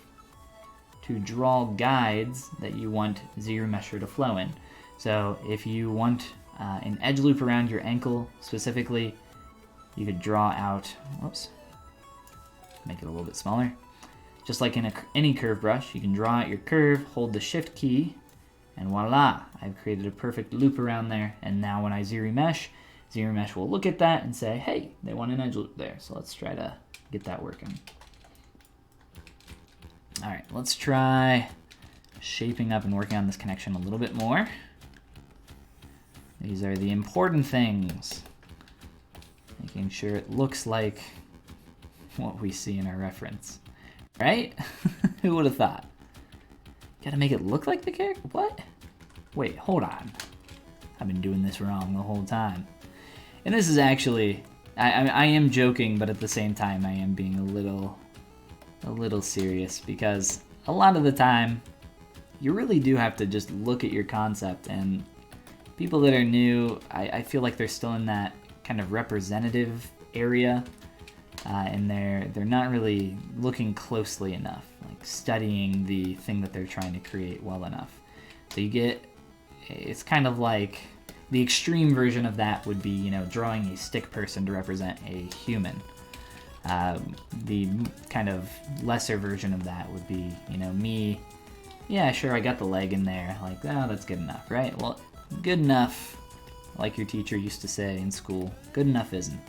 to draw guides that you want ZBrush to flow in. So if you want an edge loop around your ankle specifically, you could draw out, whoops, make it a little bit smaller. Just like in any curve brush, you can draw out your curve, hold the shift key, and voila, I've created a perfect loop around there. And now when I ZBrush will look at that and say, hey, they want an edge loop there. So let's try to get that working. All right, let's try shaping up and working on this connection a little bit more. These are the important things. making sure it looks like what we see in our reference. Right? Who would have thought? Gotta make it look like the character? What? Wait, hold on. I've been doing this wrong the whole time. And this is actually, I am joking, but at the same time I am being a little serious, because a lot of the time you really do have to just look at your concept, and people that are new, I feel like they're still in that kind of representative area, and they're not really looking closely enough, like studying the thing that they're trying to create well enough. So you get, it's kind of like, the extreme version of that would be, you know, drawing a stick person to represent a human. The kind of lesser version of that would be, you know, me, yeah, sure, I got the leg in there, like, oh, that's good enough, right? Well, good enough, like your teacher used to say in school, good enough isn't.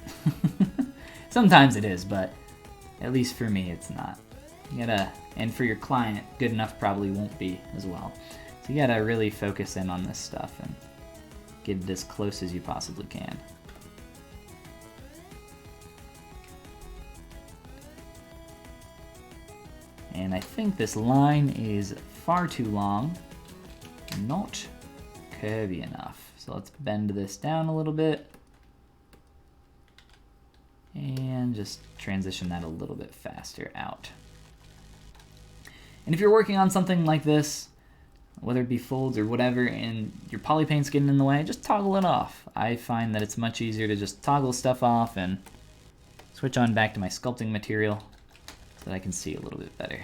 Sometimes it is, but at least for me, it's not. You gotta, and for your client, good enough probably won't be as well. So you gotta really focus in on this stuff and get it as close as you possibly can. And I think this line is far too long, not curvy enough. So let's bend this down a little bit and just transition that a little bit faster out. And if you're working on something like this, whether it be folds or whatever, and your poly paint's getting in the way, just toggle it off. I find that it's much easier to just toggle stuff off and switch on back to my sculpting material so that I can see a little bit better.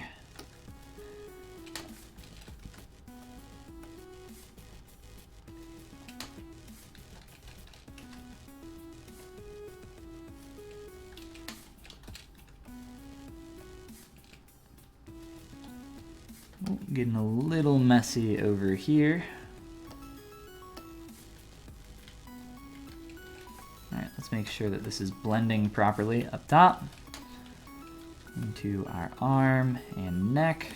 Getting a little messy over here. Alright, let's make sure that this is blending properly up top into our arm and neck.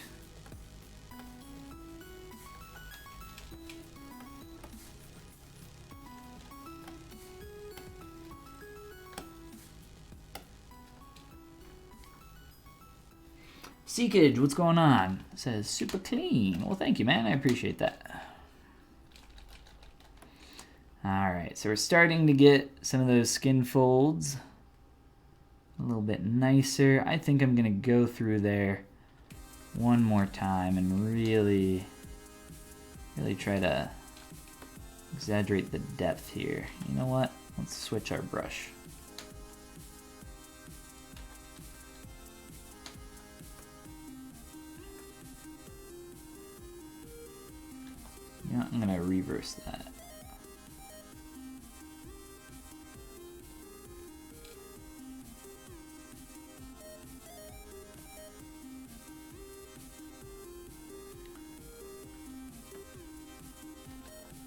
Seekage, what's going on? It says super clean. Well, thank you, man. I appreciate that. Alright, so we're starting to get some of those skin folds a little bit nicer. I think I'm going to go through there one more time and really try to exaggerate the depth here. You know what? Let's switch our brush. Yeah, I'm gonna reverse that.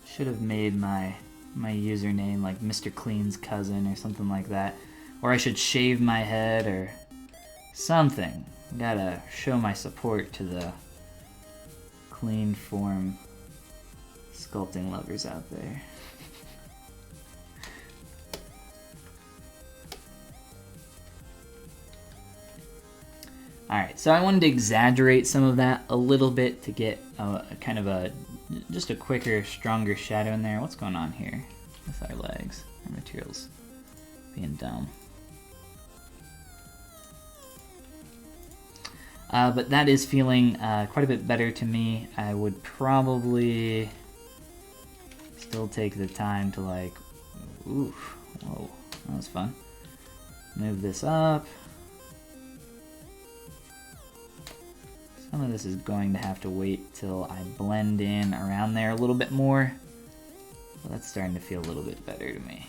Should have made my username like Mr. Clean's cousin or something like that. Or I should shave my head or something. Gotta show my support to the clean form sculpting lovers out there. Alright, so I wanted to exaggerate some of that a little bit to get just a quicker, stronger shadow in there. What's going on here with our legs? Our material's being dumb. But that is feeling quite a bit better to me. I would probably still take the time to like, ooh, whoa, that was fun. Move this up. Some of this is going to have to wait till I blend in around there a little bit more. But that's starting to feel a little bit better to me.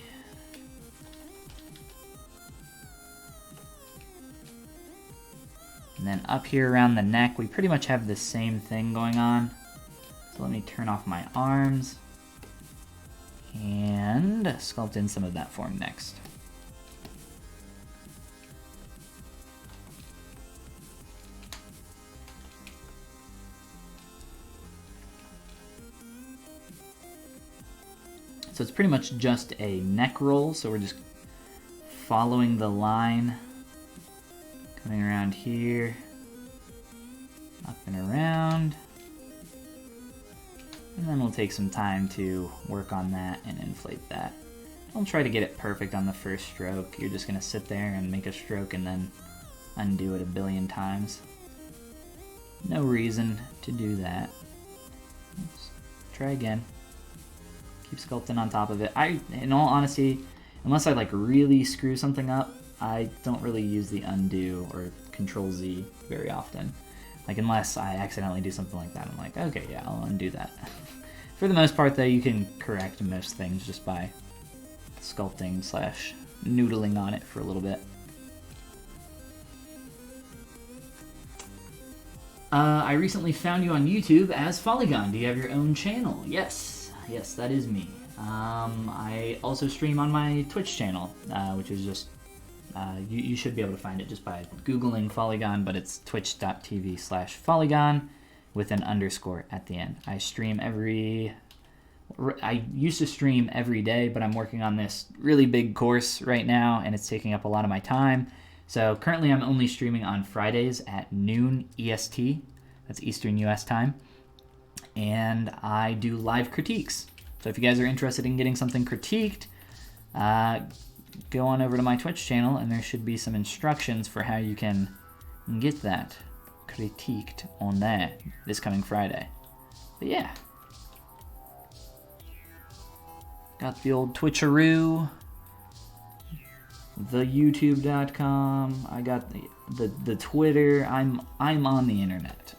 And then up here around the neck, we pretty much have the same thing going on. So let me turn off my arms and sculpt in some of that form next. So it's pretty much just a neck roll, so we're just following the line, coming around here, up and around. And then we'll take some time to work on that and inflate that. Don't try to get it perfect on the first stroke. You're just gonna sit there and make a stroke and then undo it a billion times. No reason to do that. Oops. Try again. Keep sculpting on top of it. In all honesty, unless I like really screw something up, I don't really use the undo or Control Z very often. Like unless I accidentally do something like that, I'm like, okay, yeah, I'll undo that. For the most part though, you can correct most things just by sculpting / noodling on it for a little bit. I recently found you on YouTube as Follygon. Do you have your own channel? Yes, that is me. I also stream on my Twitch channel, which is just, you should be able to find it just by Googling Follygon, but it's twitch.tv/Follygon with an underscore at the end. I used to stream every day, but I'm working on this really big course right now, and it's taking up a lot of my time. So currently I'm only streaming on Fridays at noon EST, that's Eastern US time, and I do live critiques. So if you guys are interested in getting something critiqued, go on over to my Twitch channel, and there should be some instructions for how you can get that critiqued on there this coming Friday. But yeah. Got the old Twitcheroo, the YouTube.com. I got the Twitter. I'm on the internet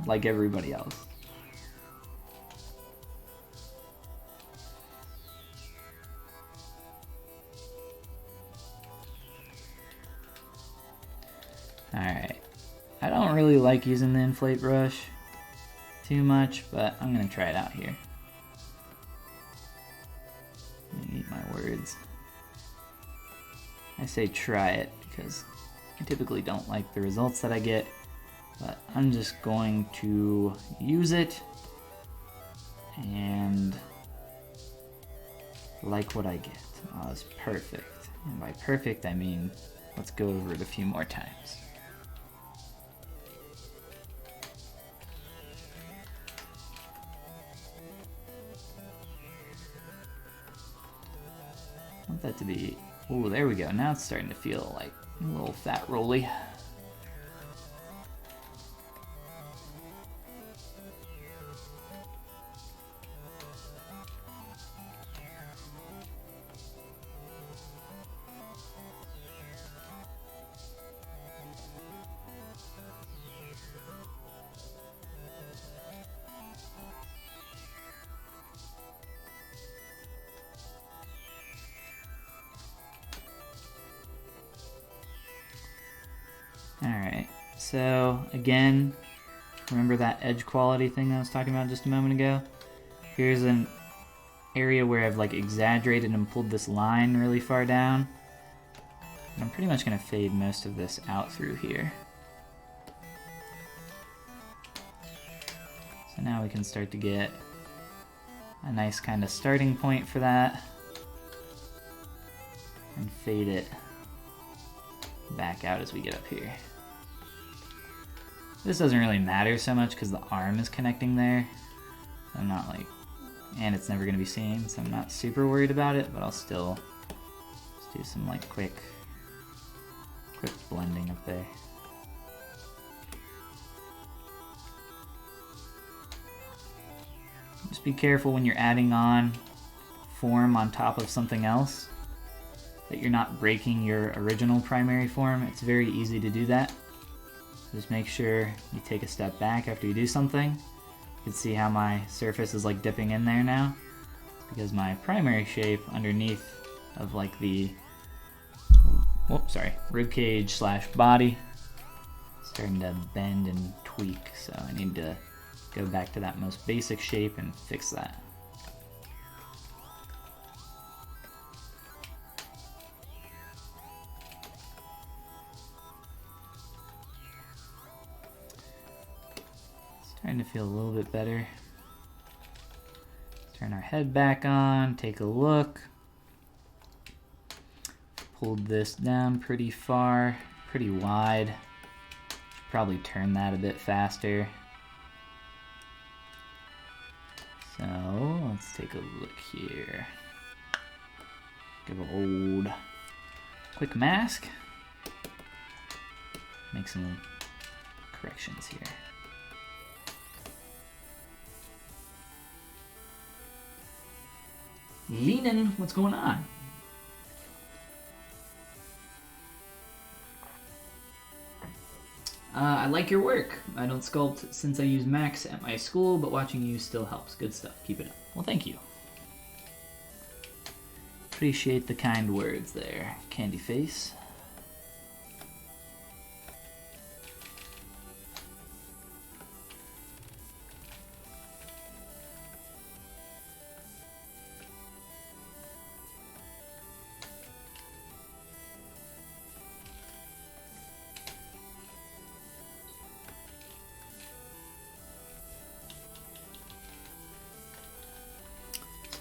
like everybody else. Alright, I don't really like using the inflate brush too much, but I'm going to try it out here. Let me eat my words. I say try it because I typically don't like the results that I get, but I'm just going to use it and like what I get. Oh, it's perfect. And by perfect, I mean let's go over it a few more times. I want that to be, oh, there we go. Now it's starting to feel like a little fat rolly. Alright, so again, remember that edge quality thing I was talking about just a moment ago? Here's an area where I've like exaggerated and pulled this line really far down. And I'm pretty much going to fade most of this out through here. So now we can start to get a nice kind of starting point for that. And fade it back out as we get up here. This doesn't really matter so much because the arm is connecting there. I'm not like, and it's never going to be seen, so I'm not super worried about it, but I'll still just do some like quick blending up there. Just be careful when you're adding on form on top of something else that you're not breaking your original primary form. It's very easy to do that. Just make sure you take a step back after you do something. You can see how my surface is like dipping in there now. It's because my primary shape underneath of like the, whoops, sorry, ribcage / body is starting to bend and tweak. So I need to go back to that most basic shape and fix that. Starting to feel a little bit better. Turn our head back on, take a look. pulled this down pretty far, pretty wide. Should probably turn that a bit faster. So let's take a look here. Give a old quick mask. Make some corrections here. Leanin', what's going on? I like your work. I don't sculpt since I use Max at my school, but watching you still helps. Good stuff. Keep it up. Well, thank you. Appreciate the kind words there, Candy Face.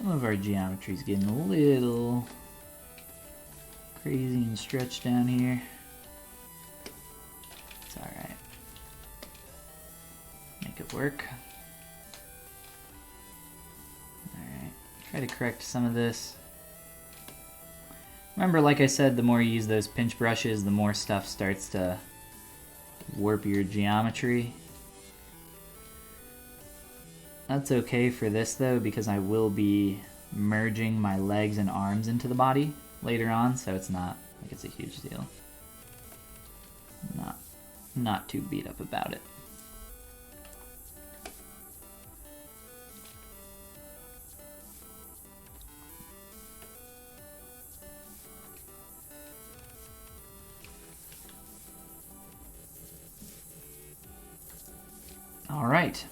Some of our geometry's getting a little crazy and stretched down here. It's alright. Make it work. Alright, try to correct some of this. Remember, like I said, the more you use those pinch brushes, the more stuff starts to warp your geometry. That's okay for this though, because I will be merging my legs and arms into the body later on, so it's not like it's a huge deal. Not too beat up about it. All right.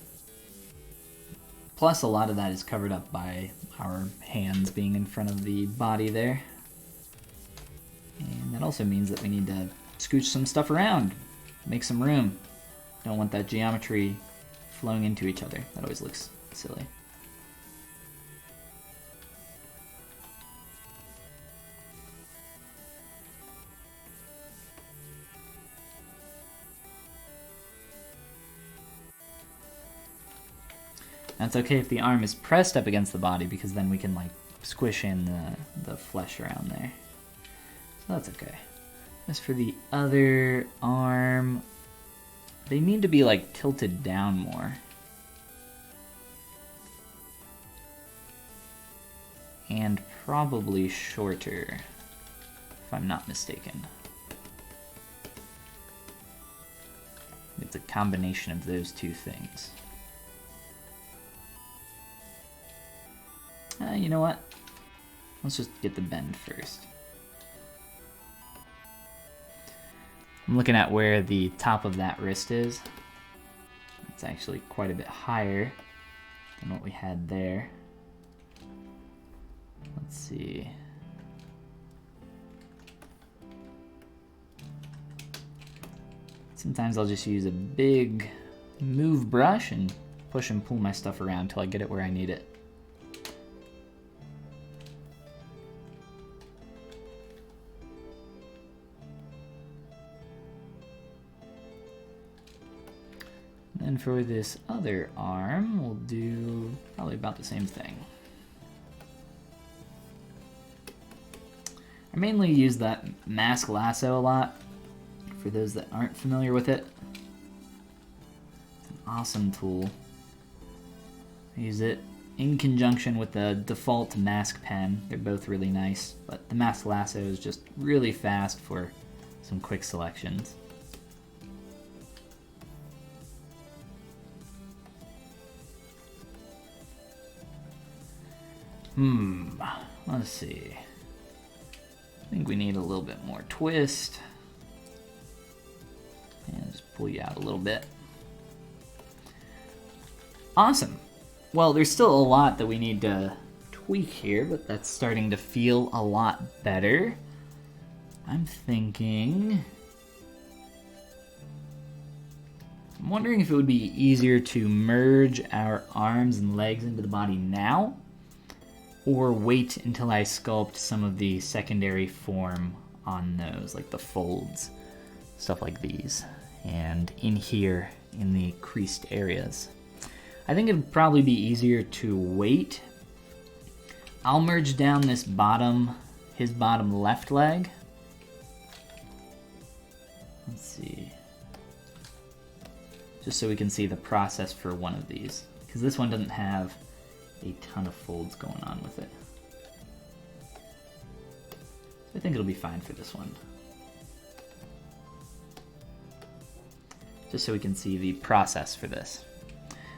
Plus, a lot of that is covered up by our hands being in front of the body there. And that also means that we need to scooch some stuff around, make some room. Don't want that geometry flowing into each other. That always looks silly. That's okay if the arm is pressed up against the body, because then we can like squish in the flesh around there. So that's okay. As for the other arm, they need to be like tilted down more. And probably shorter, if I'm not mistaken. It's a combination of those two things. You know what? Let's just get the bend first. I'm looking at where the top of that wrist is. It's actually quite a bit higher than what we had there. Let's see. Sometimes I'll just use a big move brush and push and pull my stuff around until I get it where I need it. And for this other arm, we'll do probably about the same thing. I mainly use that mask lasso a lot, for those that aren't familiar with it. It's an awesome tool. I use it in conjunction with the default mask pen. They're both really nice, but the mask lasso is just really fast for some quick selections. Let's see. I think we need a little bit more twist. And just pull you out a little bit. Awesome. Well, there's still a lot that we need to tweak here, but that's starting to feel a lot better. I'm thinking... I'm wondering if it would be easier to merge our arms and legs into the body now, or wait until I sculpt some of the secondary form on those, like the folds, stuff like these, and in here in the creased areas. I think it'd probably be easier to wait. I'll merge down this bottom, his bottom left leg. Let's see. Just so we can see the process for one of these, because this one doesn't have a ton of folds going on with it. So I think it'll be fine for this one. Just so we can see the process for this.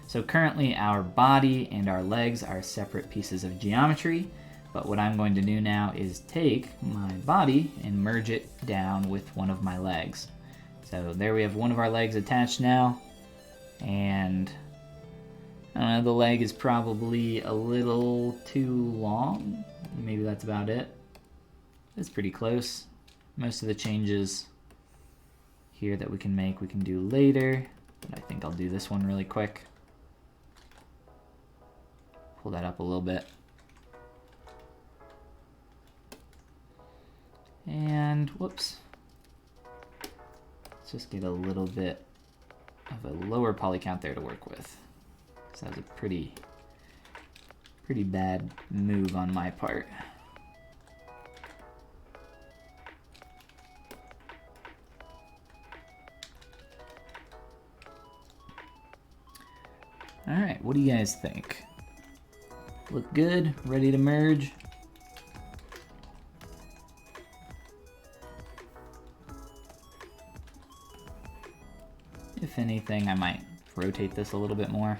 So currently our body and our legs are separate pieces of geometry, but what I'm going to do now is take my body and merge it down with one of my legs. So there we have one of our legs attached now, and I don't know, the leg is probably a little too long. Maybe that's about it. It's pretty close. Most of the changes here that we can make, we can do later, but I think I'll do this one really quick. Pull that up a little bit. And whoops. Let's just get a little bit of a lower poly count there to work with. So that was a pretty bad move on my part. All right, what do you guys think? Look good, ready to merge? If anything, I might rotate this a little bit more.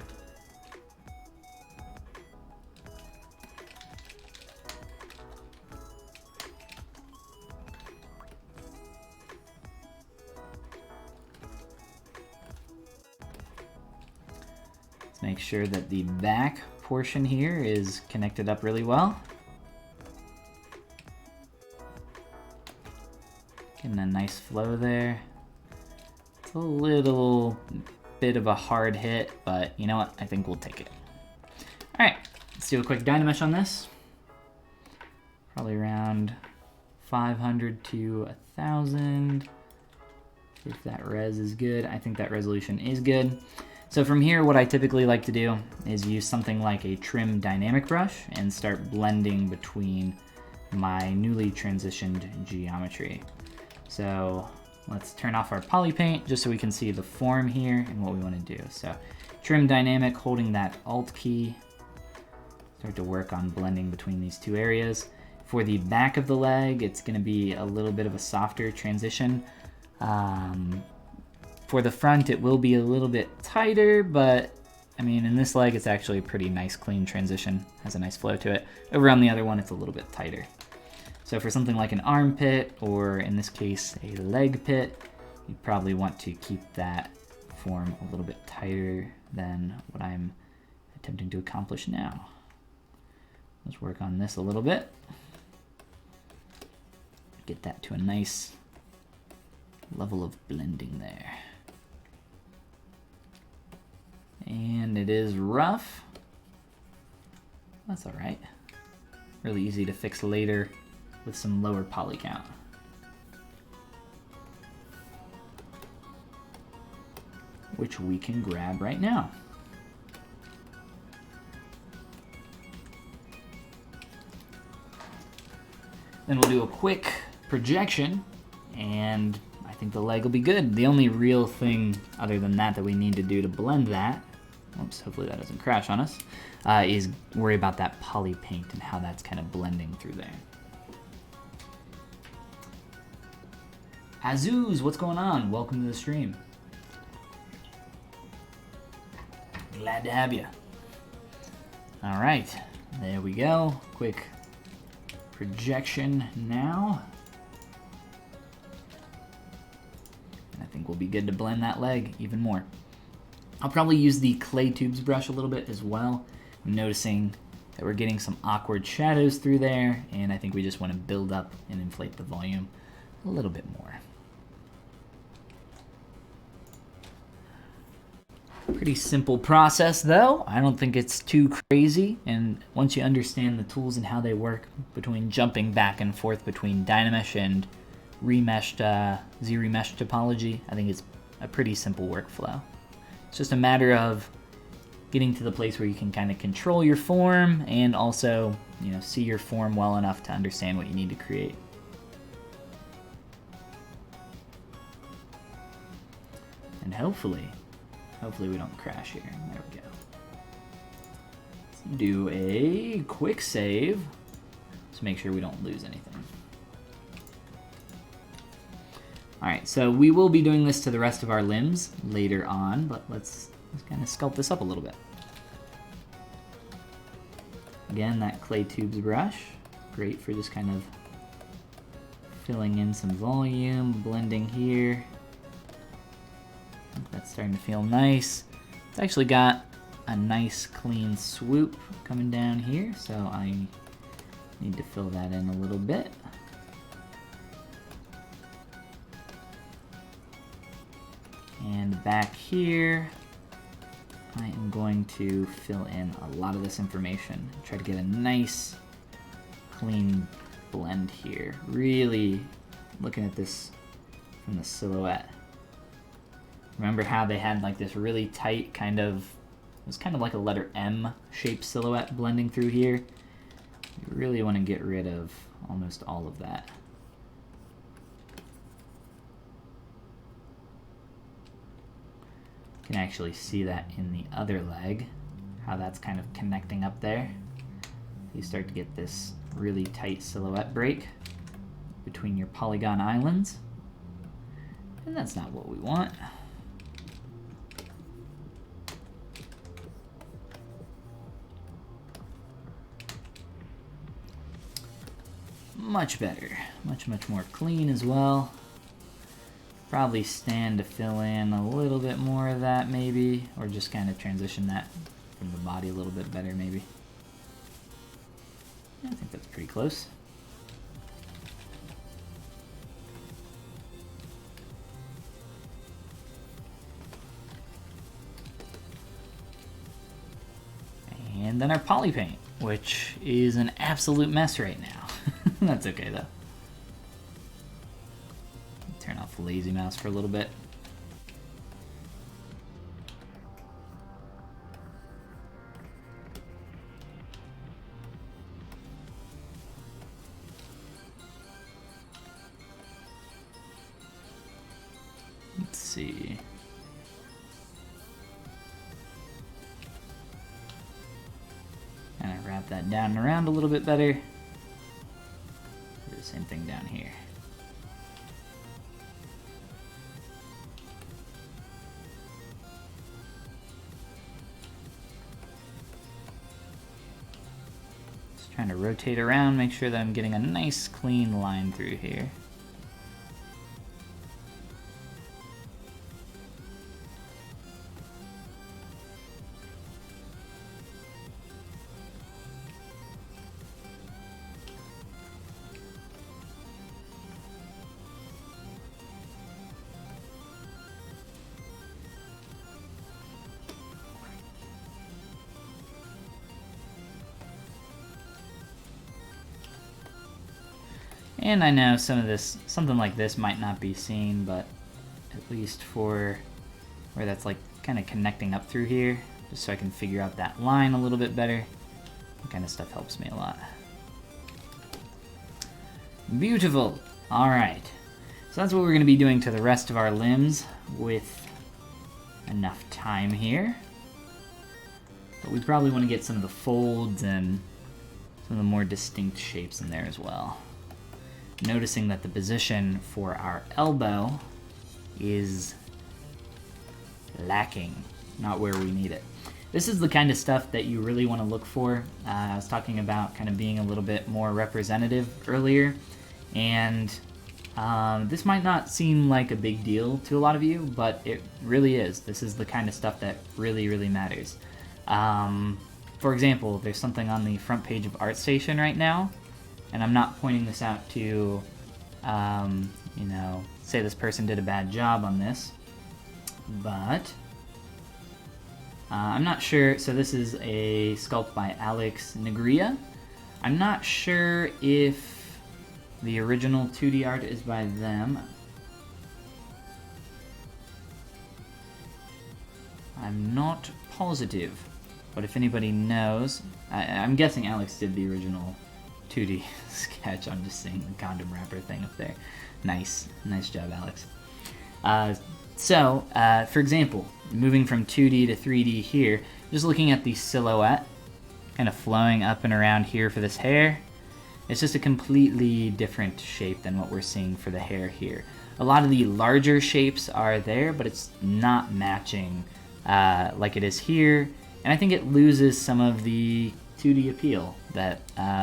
Let's make sure that the back portion here is connected up really well. Getting a nice flow there. It's a little bit of a hard hit, but you know what? I think we'll take it. All right, let's do a quick Dynamesh on this. Probably around 500 to 1000. If that res is good. I think that resolution is good. So from here, what I typically like to do is use something like a trim dynamic brush and start blending between my newly transitioned geometry. So let's turn off our poly paint just so we can see the form here and what we want to do. So trim dynamic, holding that Alt key, start to work on blending between these two areas. For the back of the leg, it's going to be a little bit of a softer transition. For the front, it will be a little bit tighter, but I mean, in this leg, it's actually a pretty nice, clean transition. Has a nice flow to it. Over on the other one, it's a little bit tighter. So for something like an armpit, or in this case, a leg pit, you probably want to keep that form a little bit tighter than what I'm attempting to accomplish now. Let's work on this a little bit. Get that to a nice level of blending there. And it is rough. That's all right. Really easy to fix later with some lower poly count. Which we can grab right now. Then we'll do a quick projection, and I think the leg will be good. The only real thing other than that we need to do to blend that, oops, hopefully that doesn't crash on us, is worry about that poly paint and how that's kind of blending through there. Azuz, what's going on? Welcome to the stream. Glad to have you. All right, there we go. Quick projection now. And I think we'll be good to blend that leg even more. I'll probably use the clay tubes brush a little bit as well. I'm noticing that we're getting some awkward shadows through there, and I think we just want to build up and inflate the volume a little bit more. Pretty simple process though. I don't think it's too crazy, and once you understand the tools and how they work between jumping back and forth between Dynamesh and remeshed ZRemesh topology. I think it's a pretty simple workflow. It's just a matter of getting to the place where you can kind of control your form and also, you know, see your form well enough to understand what you need to create. And hopefully we don't crash here. There we go. Let's do a quick save to make sure we don't lose anything. Alright, so we will be doing this to the rest of our limbs later on, but let's kind of sculpt this up a little bit. Again, that clay tubes brush, great for just kind of filling in some volume, blending here. I think that's starting to feel nice. It's actually got a nice clean swoop coming down here, so I need to fill that in a little bit. And back here, I am going to fill in a lot of this information. Try to get a nice, clean blend here. Really looking at this from the silhouette. Remember how they had like this really tight kind of, it was kind of like a letter M shaped silhouette blending through here? You really want to get rid of almost all of that. You can actually see that in the other leg, how that's kind of connecting up there. You start to get this really tight silhouette break between your polygon islands. And that's not what we want. Much better, much more clean as well. Probably stand to fill in a little bit more of that maybe, or just kind of transition that from the body a little bit better maybe. I think that's pretty close. And then our poly paint, which is an absolute mess right now. That's okay though. Turn off the lazy mouse for a little bit. Let's see. Kind of wrap that down and around a little bit better. Do the same thing down here. Just trying to rotate around, make sure that I'm getting a nice clean line through here. And I know something like this might not be seen, but at least for where that's like kind of connecting up through here, just so I can figure out that line a little bit better, that kind of stuff helps me a lot. Beautiful. All right. So that's what we're going to be doing to the rest of our limbs with enough time here. But we probably want to get some of the folds and some of the more distinct shapes in there as well. Noticing that the position for our elbow is lacking, not where we need it. This is the kind of stuff that you really want to look for. I was talking about kind of being a little bit more representative earlier, and this might not seem like a big deal to a lot of you, but it really is. This is the kind of stuff that really matters. For example, there's something on the front page of ArtStation right now, and I'm not pointing this out to, you know, say this person did a bad job on this, but I'm not sure. So this is a sculpt by Alex Negria. I'm not sure if the original 2D art is by them. I'm not positive, but if anybody knows, I'm guessing Alex did the original 2D sketch. I'm just seeing the condom wrapper thing up there. Nice job, Alex. For example, moving from 2D to 3D here, just looking at the silhouette, kind of flowing up and around here for this hair, it's just a completely different shape than what we're seeing for the hair here. A lot of the larger shapes are there, but it's not matching like it is here, and I think it loses some of the 2D appeal that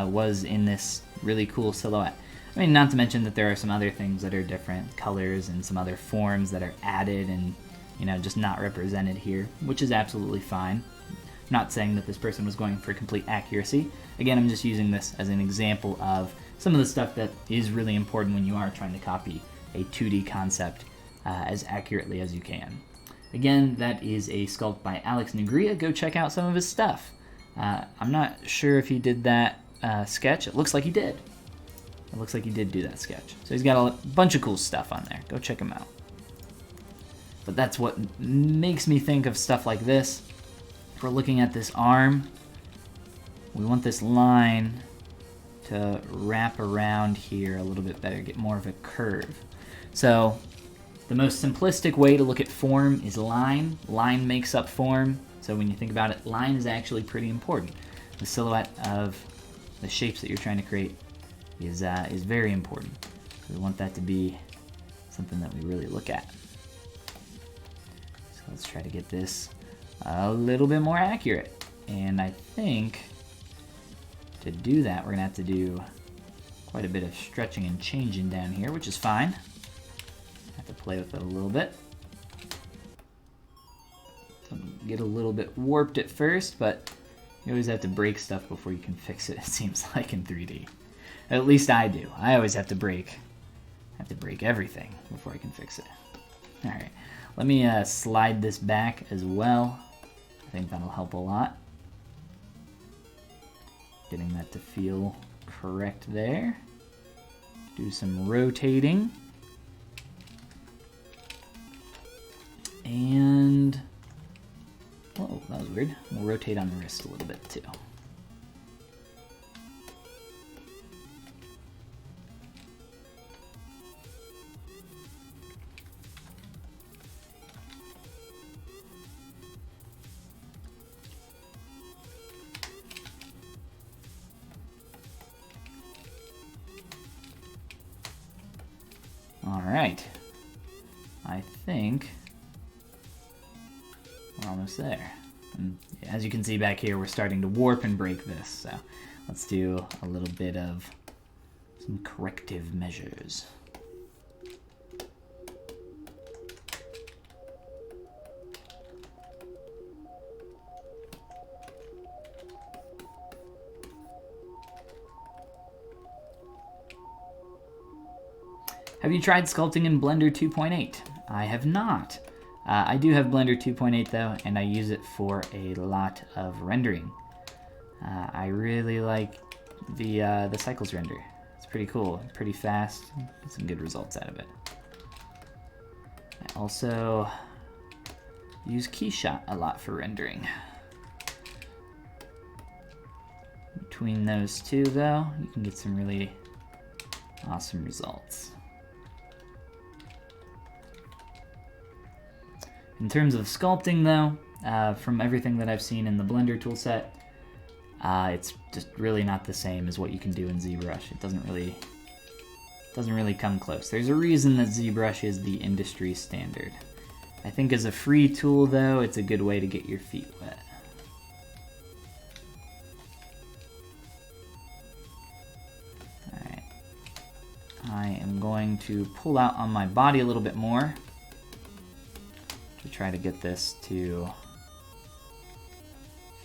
was in this really cool silhouette. I mean, not to mention that there are some other things that are different, colors and some other forms that are added and, you know, just not represented here, which is absolutely fine. I'm not saying that this person was going for complete accuracy. Again, I'm just using this as an example of some of the stuff that is really important when you are trying to copy a 2D concept as accurately as you can. Again, that is a sculpt by Alex Negria. Go check out some of his stuff. I'm not sure if he did that sketch. It looks like he did. It looks like he did do that sketch. So he's got a bunch of cool stuff on there. Go check him out. But that's what makes me think of stuff like this. If we're looking at this arm, we want this line to wrap around here a little bit better, get more of a curve. So the most simplistic way to look at form is line. Line makes up form. So when you think about it, line is actually pretty important. The silhouette of the shapes that you're trying to create is very important. So we want that to be something that we really look at. So let's try to get this a little bit more accurate. And I think to do that, we're gonna have to do quite a bit of stretching and changing down here, which is fine. Have to play with it a little bit. Get a little bit warped at first, but you always have to break stuff before you can fix it, it seems like in 3D. At least I do. I always have to break everything before I can fix it. Alright, let me slide this back as well. I think that'll help a lot. Getting that to feel correct there. Do some rotating. And, whoa, that was weird. We'll rotate on the wrist a little bit too. All right, I think we're almost there. And as you can see back here, we're starting to warp and break this. So let's do a little bit of some corrective measures. Have you tried sculpting in Blender 2.8? I have not. I do have Blender 2.8 though, and I use it for a lot of rendering. I really like the cycles render. It's pretty cool, pretty fast, get some good results out of it. I also use Keyshot a lot for rendering. Between those two though, you can get some really awesome results. In terms of sculpting though, from everything that I've seen in the Blender toolset, it's just really not the same as what you can do in ZBrush. It doesn't really come close. There's a reason that ZBrush is the industry standard. I think as a free tool though, it's a good way to get your feet wet. Alright. I am going to pull out on my body a little bit more to try to get this to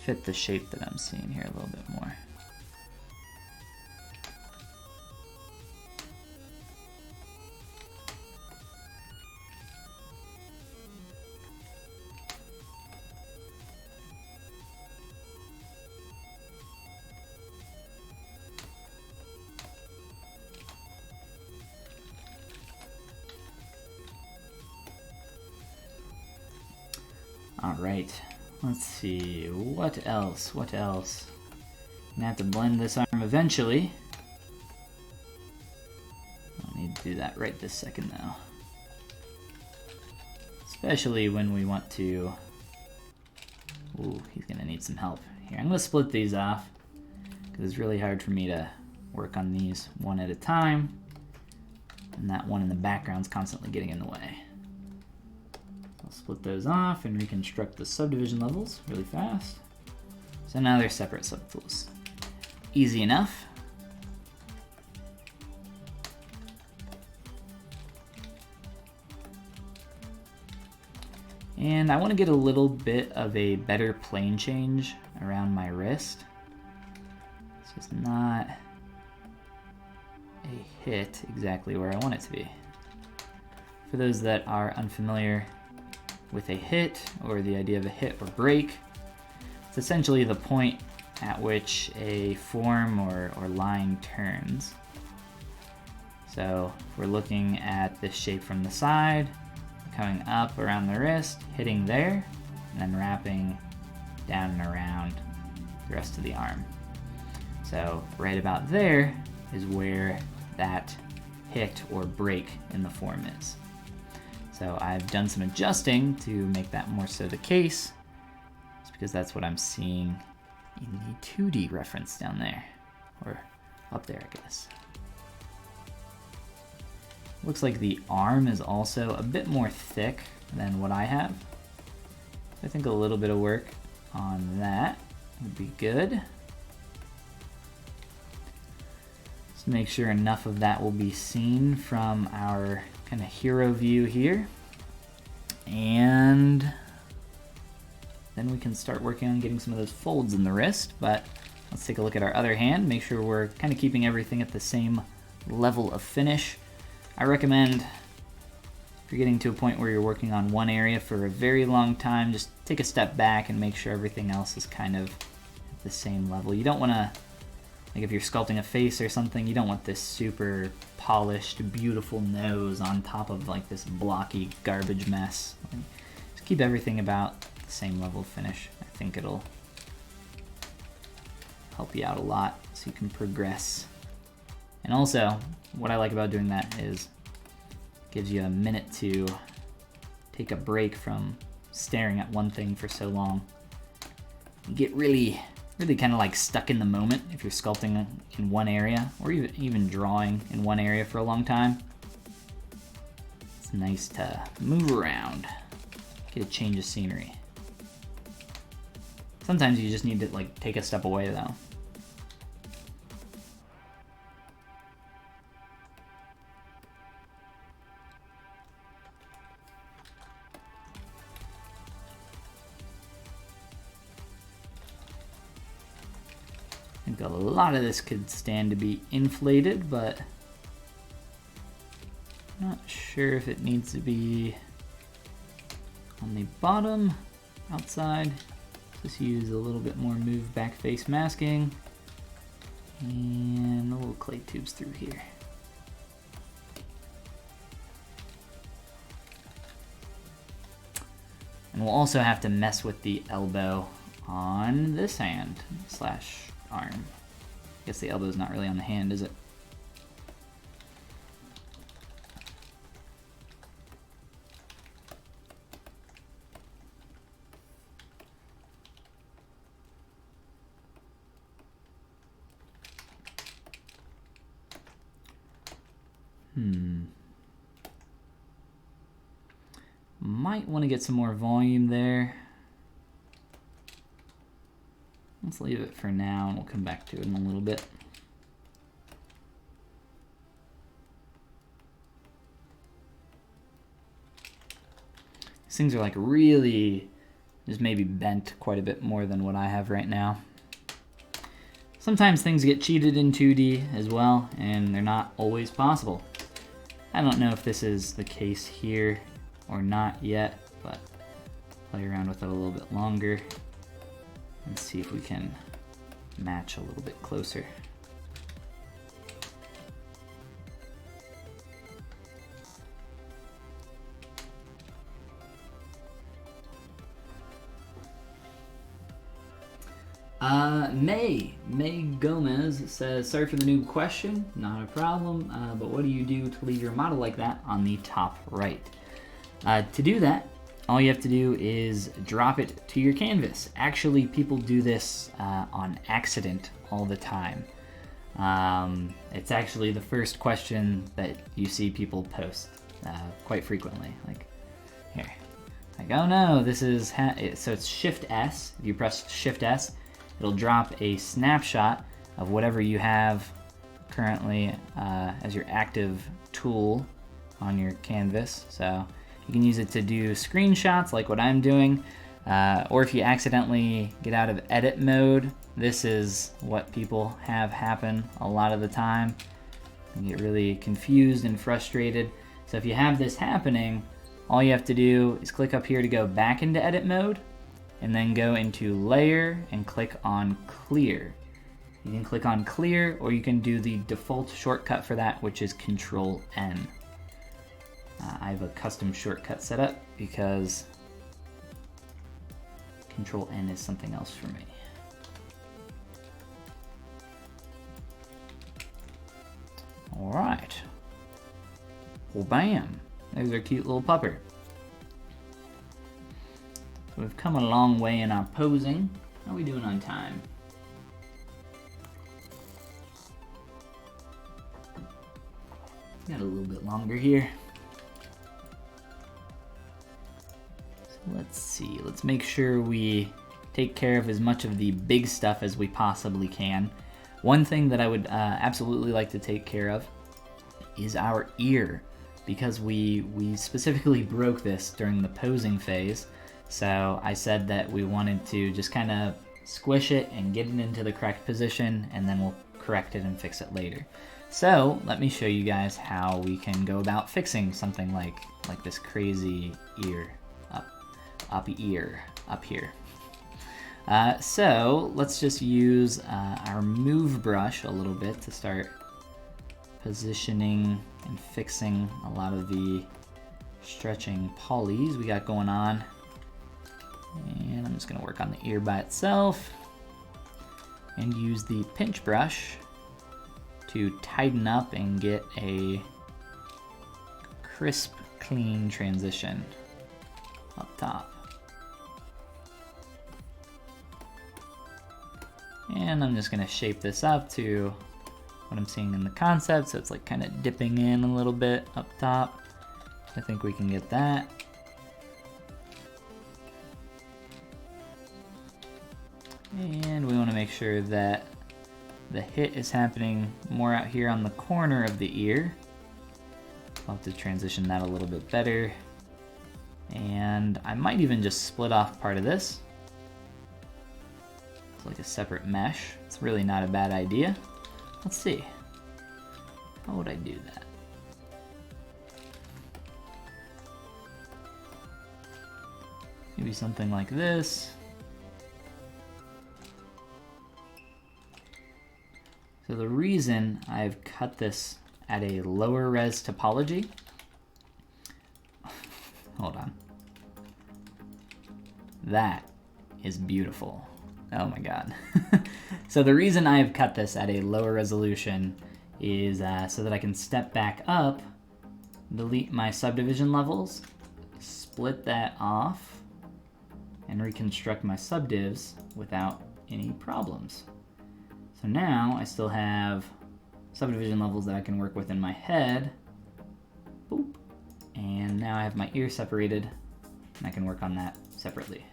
fit the shape that I'm seeing here a little bit more. All right, let's see, what else, what else? I'm gonna have to blend this arm eventually. I don't need to do that right this second though. Especially when we want to... Ooh, he's gonna need some help. Here, I'm gonna split these off, because it's really hard for me to work on these one at a time, and that one in the background's constantly getting in the way. I'll split those off and reconstruct the subdivision levels really fast. So now they're separate subtools. Easy enough. And I want to get a little bit of a better plane change around my wrist. It's just not a hit exactly where I want it to be. For those that are unfamiliar with a hit, or the idea of a hit or break, it's essentially the point at which a form or line turns. So if we're looking at this shape from the side, coming up around the wrist, hitting there, and then wrapping down and around the rest of the arm. So right about there is where that hit or break in the form is. So I've done some adjusting to make that more so the case, just because that's what I'm seeing in the 2D reference down there, or up there, I guess. Looks like the arm is also a bit more thick than what I have. I think a little bit of work on that would be good. Just make sure enough of that will be seen from our kind of hero view here. And then we can start working on getting some of those folds in the wrist, but let's take a look at our other hand, make sure we're kind of keeping everything at the same level of finish. I recommend, if you're getting to a point where you're working on one area for a very long time, just take a step back and make sure everything else is kind of at the same level. You don't want to, like if you're sculpting a face or something, you don't want this super polished, beautiful nose on top of like this blocky garbage mess. Just keep everything about the same level of finish. I think it'll help you out a lot so you can progress. And also, what I like about doing that is it gives you a minute to take a break from staring at one thing for so long. You get really kind of like stuck in the moment if you're sculpting in one area, or even drawing in one area for a long time. It's nice to move around, get a change of scenery. Sometimes you just need to like take a step away though. I think a lot of this could stand to be inflated, but I'm not sure if it needs to be on the bottom, outside. Just use a little bit more move back face masking and a little clay tubes through here. And we'll also have to mess with the elbow on this hand slash arm. I guess the elbow is not really on the hand, is it? Might want to get some more volume there. Let's leave it for now and we'll come back to it in a little bit. These things are like really just maybe bent quite a bit more than what I have right now. Sometimes things get cheated in 2D as well, and they're not always possible. I don't know if this is the case here or not yet, but play around with it a little bit longer and see if we can match a little bit closer. May Gomez says, sorry for the noob question, not a problem, but what do you do to leave your model like that on the top right? To do that, all you have to do is drop it to your canvas. Actually, people do this on accident all the time. It's actually the first question that you see people post quite frequently. Like, here. Like, oh no, this is, so it's Shift S. If you press Shift S, it'll drop a snapshot of whatever you have currently as your active tool on your canvas. So you can use it to do screenshots like what I'm doing, or if you accidentally get out of edit mode, this is what people have happen a lot of the time. You get really confused and frustrated. So if you have this happening, all you have to do is click up here to go back into edit mode, and then go into layer and click on clear. You can click on clear, or you can do the default shortcut for that, which is Control N. I have a custom shortcut set up because Control N is something else for me. All right. Well, bam. There's our cute little pupper. So we've come a long way in our posing. How are we doing on time? Got a little bit longer here. So let's see, let's make sure we take care of as much of the big stuff as we possibly can. One thing that I would absolutely like to take care of is our ear, because we specifically broke this during the posing phase. So I said that we wanted to just kind of squish it and get it into the correct position, and then we'll correct it and fix it later. So let me show you guys how we can go about fixing something like this crazy ear up here. So let's just use our move brush a little bit to start positioning and fixing a lot of the stretching polys we got going on. And I'm just gonna work on the ear by itself and use the pinch brush to tighten up and get a crisp, clean transition up top. And I'm just gonna shape this up to what I'm seeing in the concept, so it's like kind of dipping in a little bit up top. I think we can get that. And we want to make sure that the hit is happening more out here on the corner of the ear. I'll have to transition that a little bit better. And I might even just split off part of this. It's like a separate mesh. It's really not a bad idea. Let's see. How would I do that? Maybe something like this. So the reason I've cut this at a lower res topology, hold on. That is beautiful. Oh my God. So the reason I've cut this at a lower resolution is so that I can step back up, delete my subdivision levels, split that off, and reconstruct my subdivs without any problems. So now I still have subdivision levels that I can work with in my head. Boop. And now I have my ear separated, and I can work on that separately.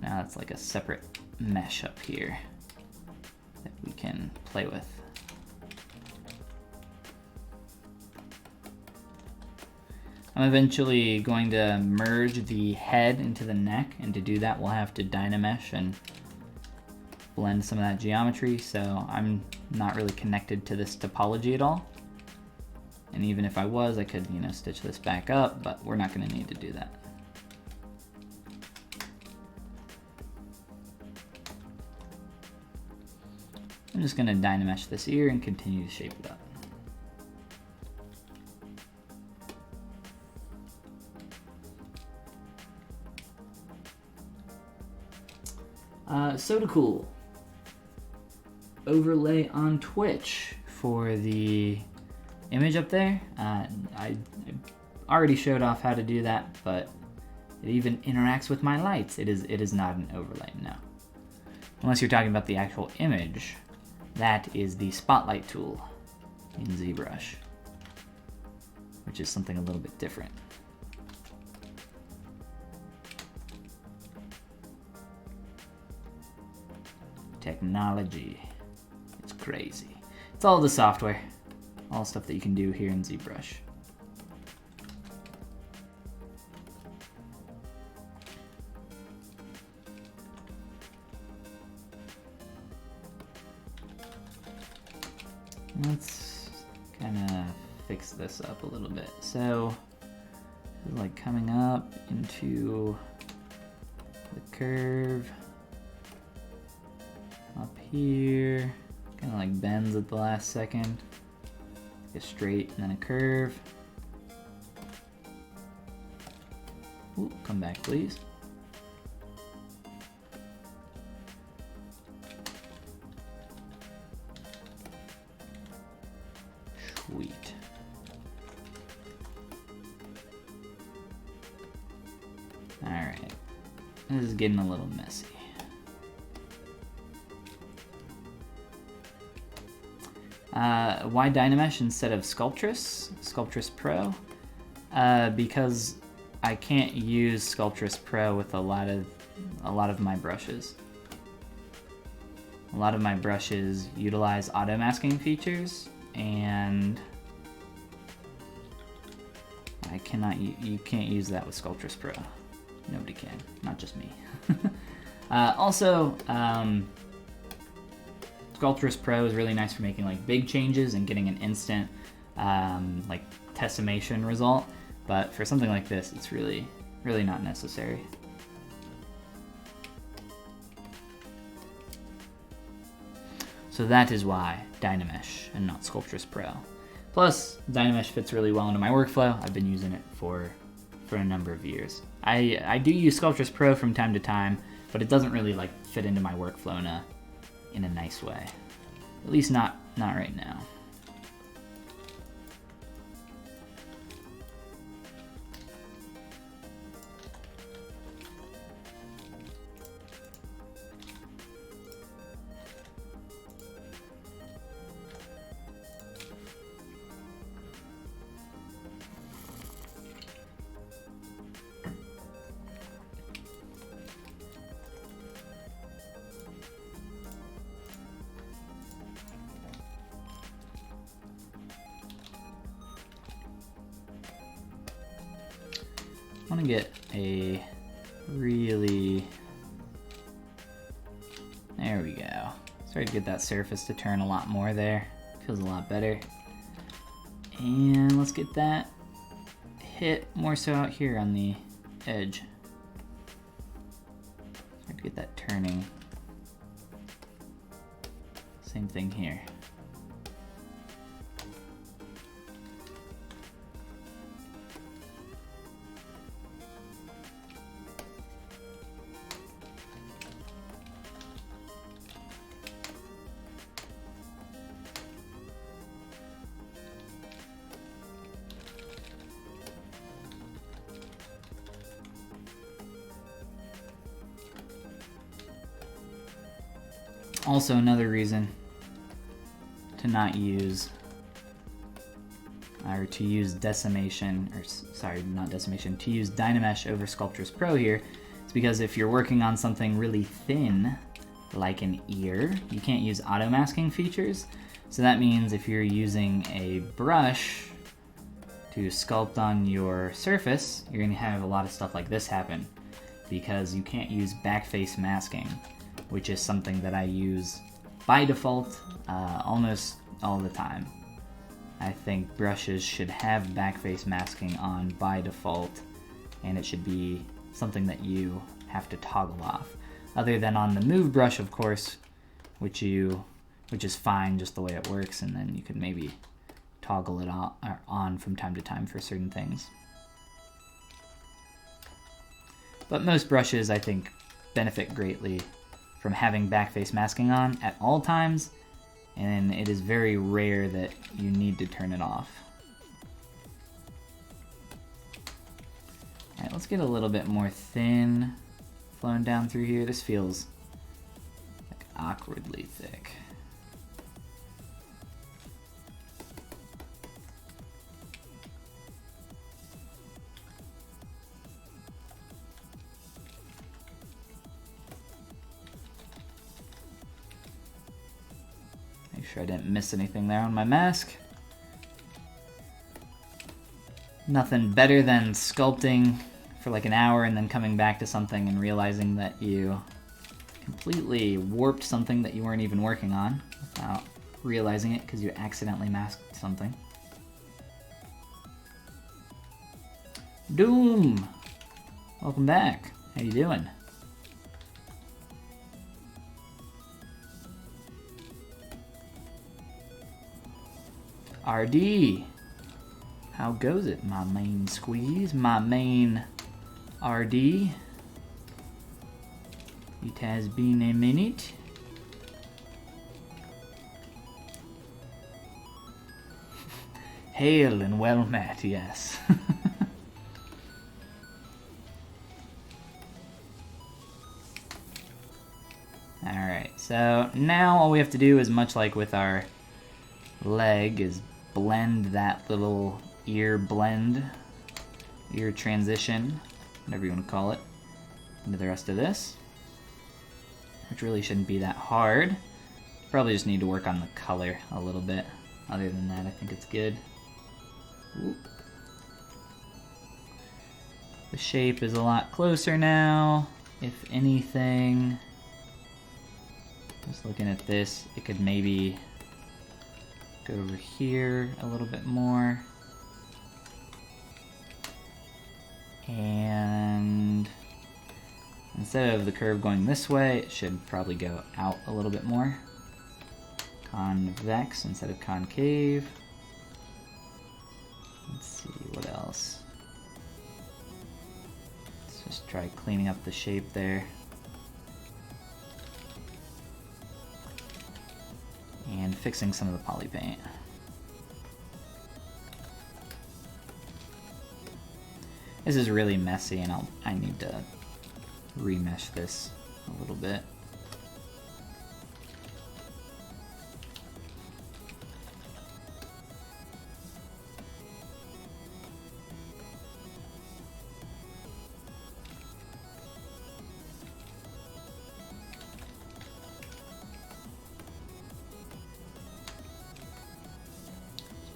Now it's like a separate mesh up here that we can play with. I'm eventually going to merge the head into the neck, and to do that we'll have to Dynamesh and blend some of that geometry, so I'm not really connected to this topology at all. And even if I was, I could, stitch this back up, but we're not going to need to do that. I'm just going to Dynamesh this ear and continue to shape it up. Soda Cool. Overlay on Twitch for the image up there. I already showed off how to do that, but it even interacts with my lights. It is not an overlay, no. Unless you're talking about the actual image, that is the spotlight tool in ZBrush, which is something a little bit different. Technology, it's crazy. It's all the software, all stuff that you can do here in ZBrush. Let's kind of fix this up a little bit. So, like coming up into the curve up here, kind of like bends at the last second. A straight and then a curve. Ooh, come back, please. Sweet. All right, this is getting a little messy. Why Dynamesh instead of Sculptress Pro? Because I can't use Sculptress Pro with a lot of my brushes. A lot of my brushes utilize auto masking features, and I cannot. You can't use that with Sculptress Pro. Nobody can, not just me. Also. Sculptress Pro is really nice for making like big changes and getting an instant like testimation result, but for something like this, it's really not necessary. So that is why Dynamesh and not Sculptress Pro. Plus, Dynamesh fits really well into my workflow. I've been using it for a number of years. I do use Sculptress Pro from time to time, but it doesn't really like fit into my workflow in a nice way. At least not right now. I want to get a really... There we go. Started to get that surface to turn a lot more there. Feels a lot better. And let's get that hit more so out here on the edge. Start to get that turning. Same thing here. Also, another reason to not use, or to use decimation, or sorry, not decimation, to use Dynamesh over Sculptress Pro here, is because if you're working on something really thin, like an ear, you can't use auto masking features. So that means if you're using a brush to sculpt on your surface, you're going to have a lot of stuff like this happen, because you can't use backface masking, which is something that I use by default almost all the time. I think brushes should have backface masking on by default, and it should be something that you have to toggle off. Other than on the move brush, of course, which is fine just the way it works, and then you could maybe toggle it on from time to time for certain things. But most brushes, I think, benefit greatly from having backface masking on at all times, and it is very rare that you need to turn it off. Alright, let's get a little bit more thin flowing down through here. This feels like awkwardly thick. Make sure I didn't miss anything there on my mask. Nothing better than sculpting for like an hour and then coming back to something and realizing that you completely warped something that you weren't even working on without realizing it because you accidentally masked something. Doom! Welcome back. How you doing? RD! How goes it, my main squeeze? My main RD? It has been a minute. Hail and well met, yes. Alright, so now all we have to do is much like with our leg is blend that little ear blend, ear transition, whatever you want to call it, into the rest of this, which really shouldn't be that hard. Probably just need to work on the color a little bit. Other than that, I think it's good. Ooh. The shape is a lot closer now. If anything, just looking at this, it could maybe go over here a little bit more. And instead of the curve going this way, it should probably go out a little bit more. Convex instead of concave. Let's see, what else? Let's just try cleaning up the shape there. And fixing some of the poly paint. This is really messy, and I need to remesh this a little bit.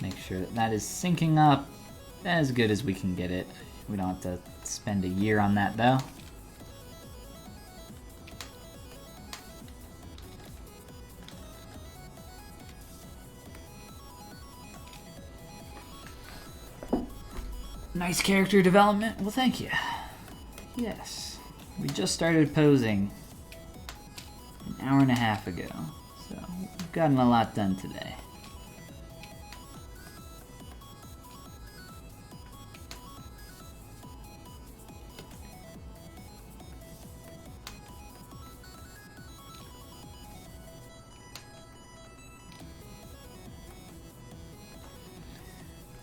Make sure that that is syncing up as good as we can get it. We don't have to spend a year on that though. Nice character development. Well, thank you. Yes. We just started posing an hour and a half ago, so we've gotten a lot done today.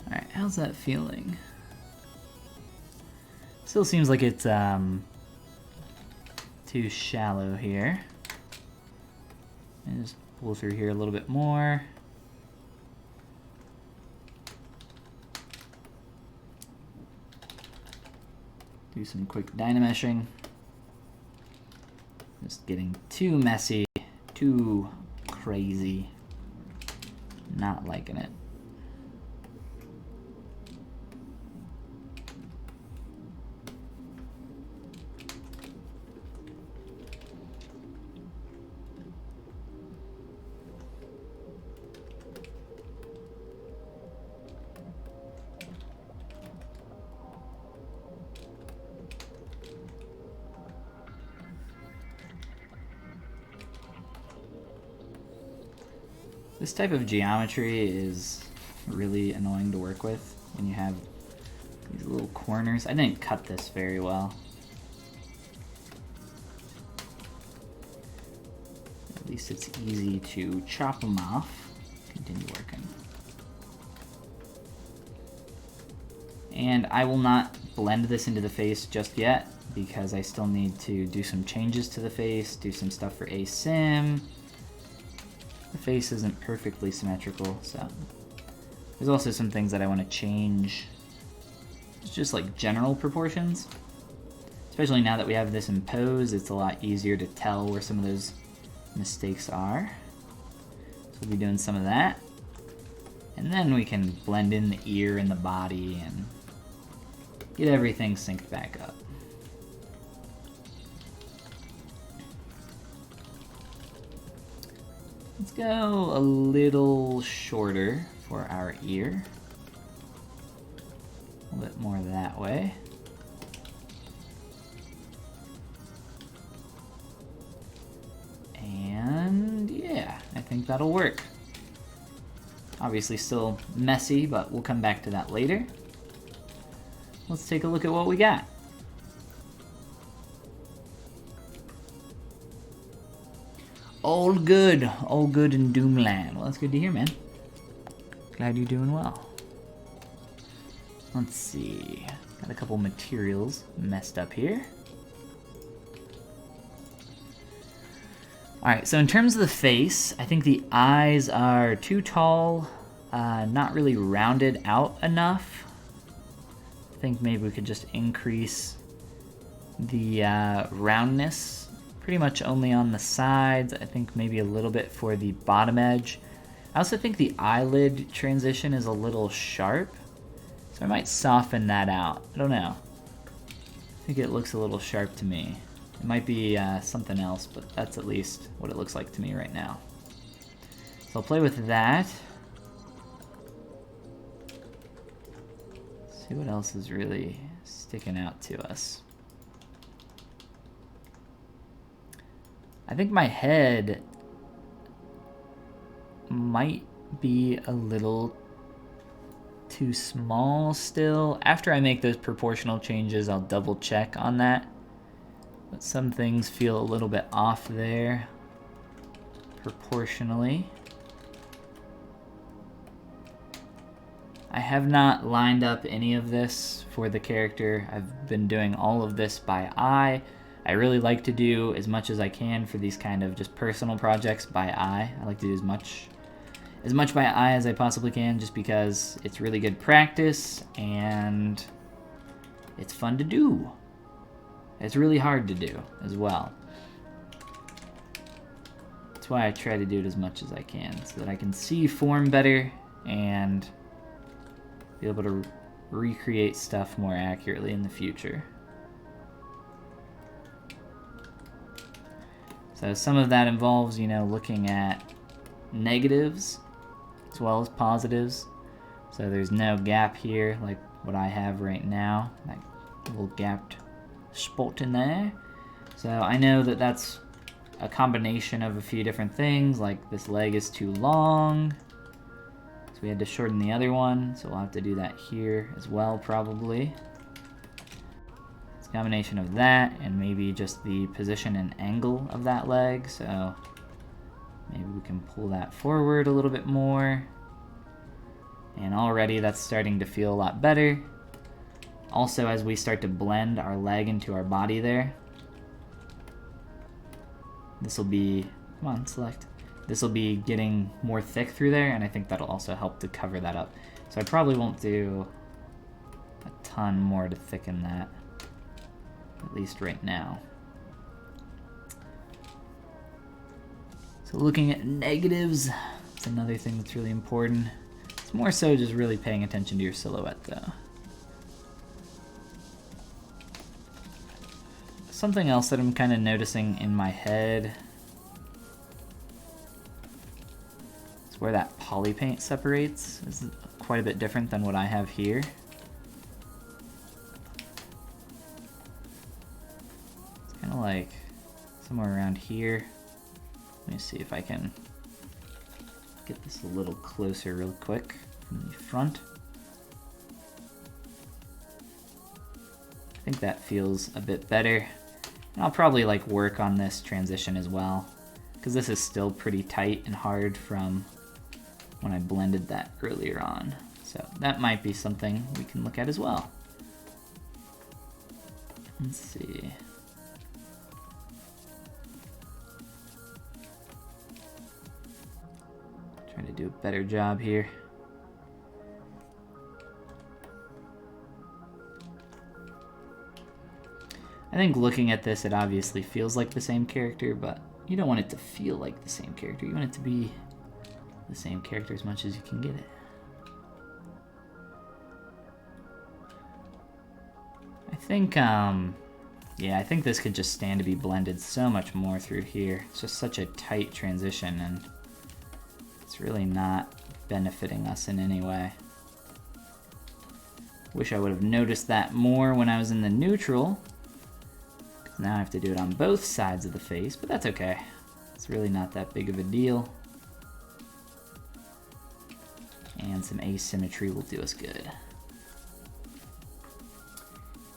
Alright, how's that feeling? Still seems like it's too shallow here. And just pull through here a little bit more. Do some quick Dynameshing. Just getting too messy, too crazy. Not liking it. This type of geometry is really annoying to work with when you have these little corners. I didn't cut this very well. least it's easy to chop them off. Continue working. And I will not blend this into the face just yet because I still need to do some changes to the face, do some stuff for asim. The face isn't perfectly symmetrical, so there's also some things that I want to change. It's just like general proportions. Especially now that we have this in pose, it's a lot easier to tell where some of those mistakes are. So we'll be doing some of that. And then we can blend in the ear and the body and get everything synced back up. Let's go a little shorter for our ear. A little bit more that way. And yeah, I think that'll work. Obviously still messy, but we'll come back to that later. Let's take a look at what we got. All good in Doomland. Well, that's good to hear, man. Glad you're doing well. Let's see, got a couple materials messed up here. Alright, so in terms of the face, I think the eyes are too tall, not really rounded out enough. I think maybe we could just increase the roundness pretty much only on the sides. I think maybe a little bit for the bottom edge. I also think the eyelid transition is a little sharp, so I might soften that out. I don't know. I think it looks a little sharp to me. It might be something else, but that's at least what it looks like to me right now. So I'll play with that. See what else is really sticking out to us. I think my head might be a little too small still. After I make those proportional changes, I'll double check on that. But some things feel a little bit off there, proportionally. I have not lined up any of this for the character. I've been doing all of this by eye. I really like to do as much as I can for these kind of just personal projects by eye. I like to do as much by eye as I possibly can, just because it's really good practice and it's fun to do. It's really hard to do as well. That's why I try to do it as much as I can, so that I can see form better and be able to recreate stuff more accurately in the future. So some of that involves, you know, looking at negatives as well as positives. So there's no gap here like what I have right now, that little gapped spot in there. So I know that that's a combination of a few different things, like this leg is too long, so we had to shorten the other one, so we'll have to do that here as well probably. It's a combination of that and maybe just the position and angle of that leg, so maybe we can pull that forward a little bit more. And already that's starting to feel a lot better. Also, as we start to blend our leg into our body there, this will be, come on, select. This will be getting more thick through there, and I think that'll also help to cover that up. So I probably won't do a ton more to thicken that, at least right now. So looking at negatives, it's another thing that's really important. It's more so just really paying attention to your silhouette though. Something else that I'm kind of noticing in my head is where that poly paint separates. This is quite a bit different than what I have here. It's kind of like somewhere around here. Let me see if I can get this a little closer real quick from the front. I think that feels a bit better. And I'll probably like work on this transition as well. because this is still pretty tight and hard from when I blended that earlier on. So that might be something we can look at as well. Let's see. Trying to do a better job here. I think looking at this, it obviously feels like the same character, but you don't want it to feel like the same character. You want it to be the same character as much as you can get it. I think, yeah, I think this could just stand to be blended so much more through here. It's just such a tight transition, and it's really not benefiting us in any way. Wish I would have noticed that more when I was in the neutral. Now I have to do it on both sides of the face, but that's okay. It's really not that big of a deal. And some asymmetry will do us good.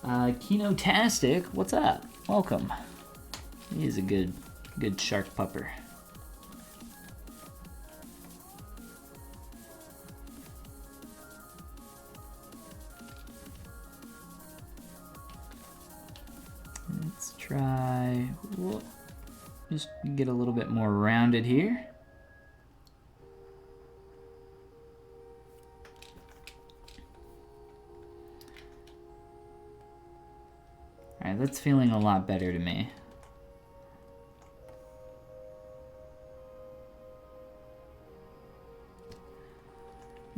Kinotastic, what's up? Welcome. He is a good shark pupper. Let's try, whoop, just get a little bit more rounded here. All right, that's feeling a lot better to me.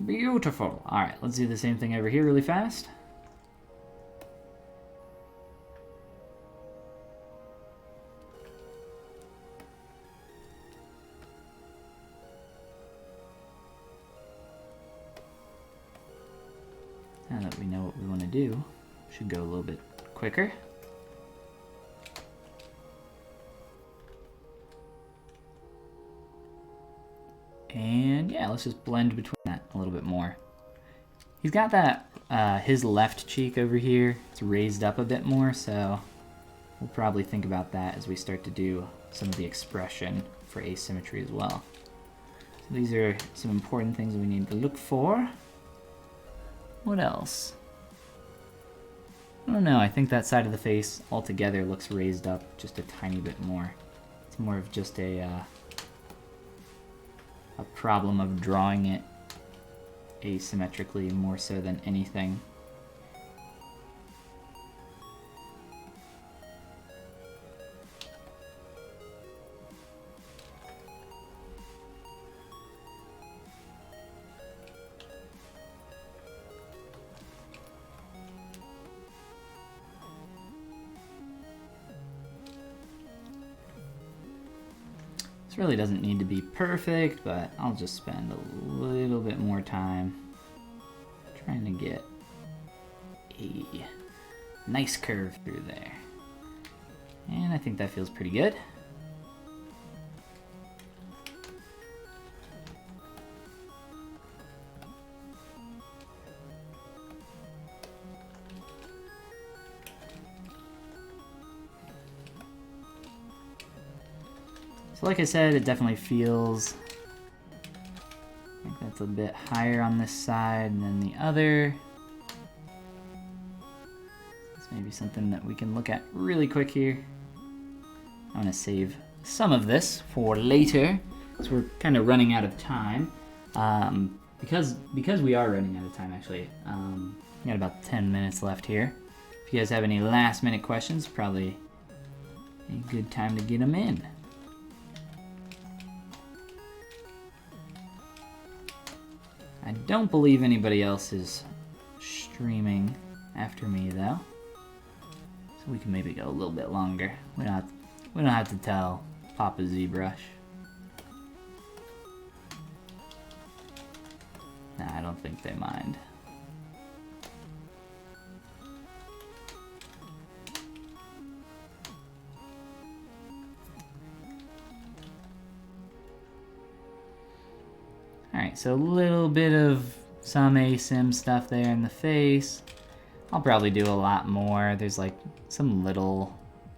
Beautiful. All right, let's do the same thing over here really fast. Now that we know what we want to do, should go a little bit quicker. And yeah, let's just blend between that a little bit more. He's got that, his left cheek over here, it's raised up a bit more, so we'll probably think about that as we start to do some of the expression for asymmetry as well. So these are some important things we need to look for. What else? I don't know, I think that side of the face altogether looks raised up just a tiny bit more. It's more of just a problem of drawing it asymmetrically more so than anything. This really doesn't need to be perfect, but I'll just spend a little bit more time trying to get a nice curve through there. And I think that feels pretty good. So like I said, it definitely feels, I think that's a bit higher on this side than the other. It's maybe something that we can look at really quick here. I want to save some of this for later, because we're kind of running out of time. Because we are running out of time, actually. We got about 10 minutes left here. If you guys have any last minute questions, probably a good time to get them in. I don't believe anybody else is streaming after me though, so we can maybe go a little bit longer. We don't have to tell Papa ZBrush. Nah, I don't think they mind. Alright, so a little bit of some asym stuff there in the face. I'll probably do a lot more. There's like some little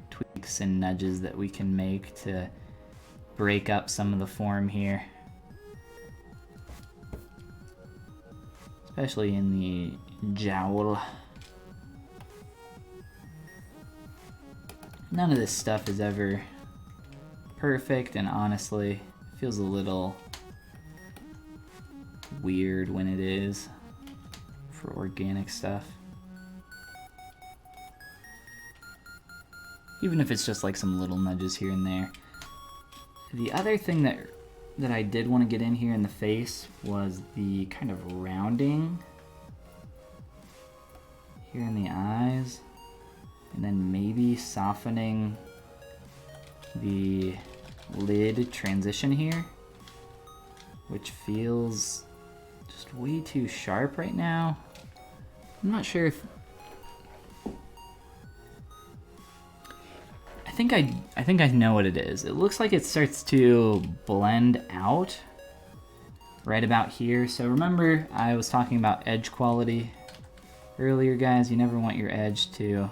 tweaks and nudges that we can make to break up some of the form here. Especially in the jowl. None of this stuff is ever perfect, and honestly, it feels a little weird when it is for organic stuff. Even if it's just like some little nudges here and there. The other thing that I did want to get in here in the face was the kind of rounding here in the eyes, and then maybe softening the lid transition here, which feels just way too sharp right now. I'm not sure if I think I know what it is. It looks like it starts to blend out right about here. So remember, I was talking about edge quality earlier, guys. You never want your edge to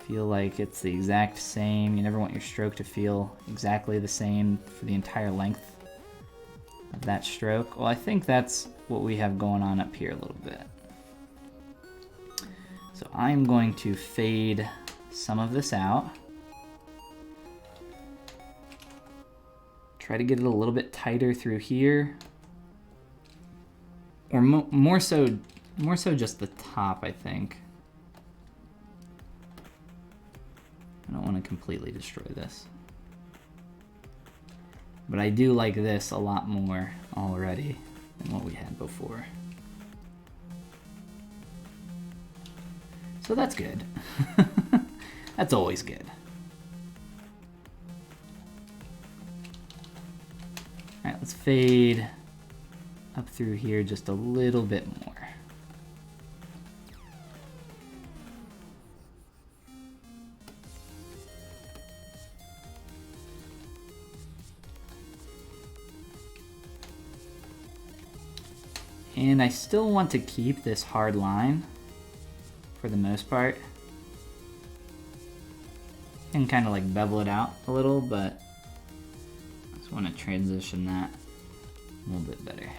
feel like it's the exact same. You never want your stroke to feel exactly the same for the entire length of that stroke. Well, I think that's what we have going on up here a little bit. So I'm going to fade some of this out. Try to get it a little bit tighter through here, or more so just the top, I think. I don't want to completely destroy this, but I do like this a lot more already than what we had before. So that's good. That's always good. Alright, let's fade up through here just a little bit more. And I still want to keep this hard line for the most part. And kind of like bevel it out a little, but I just want to transition that a little bit better.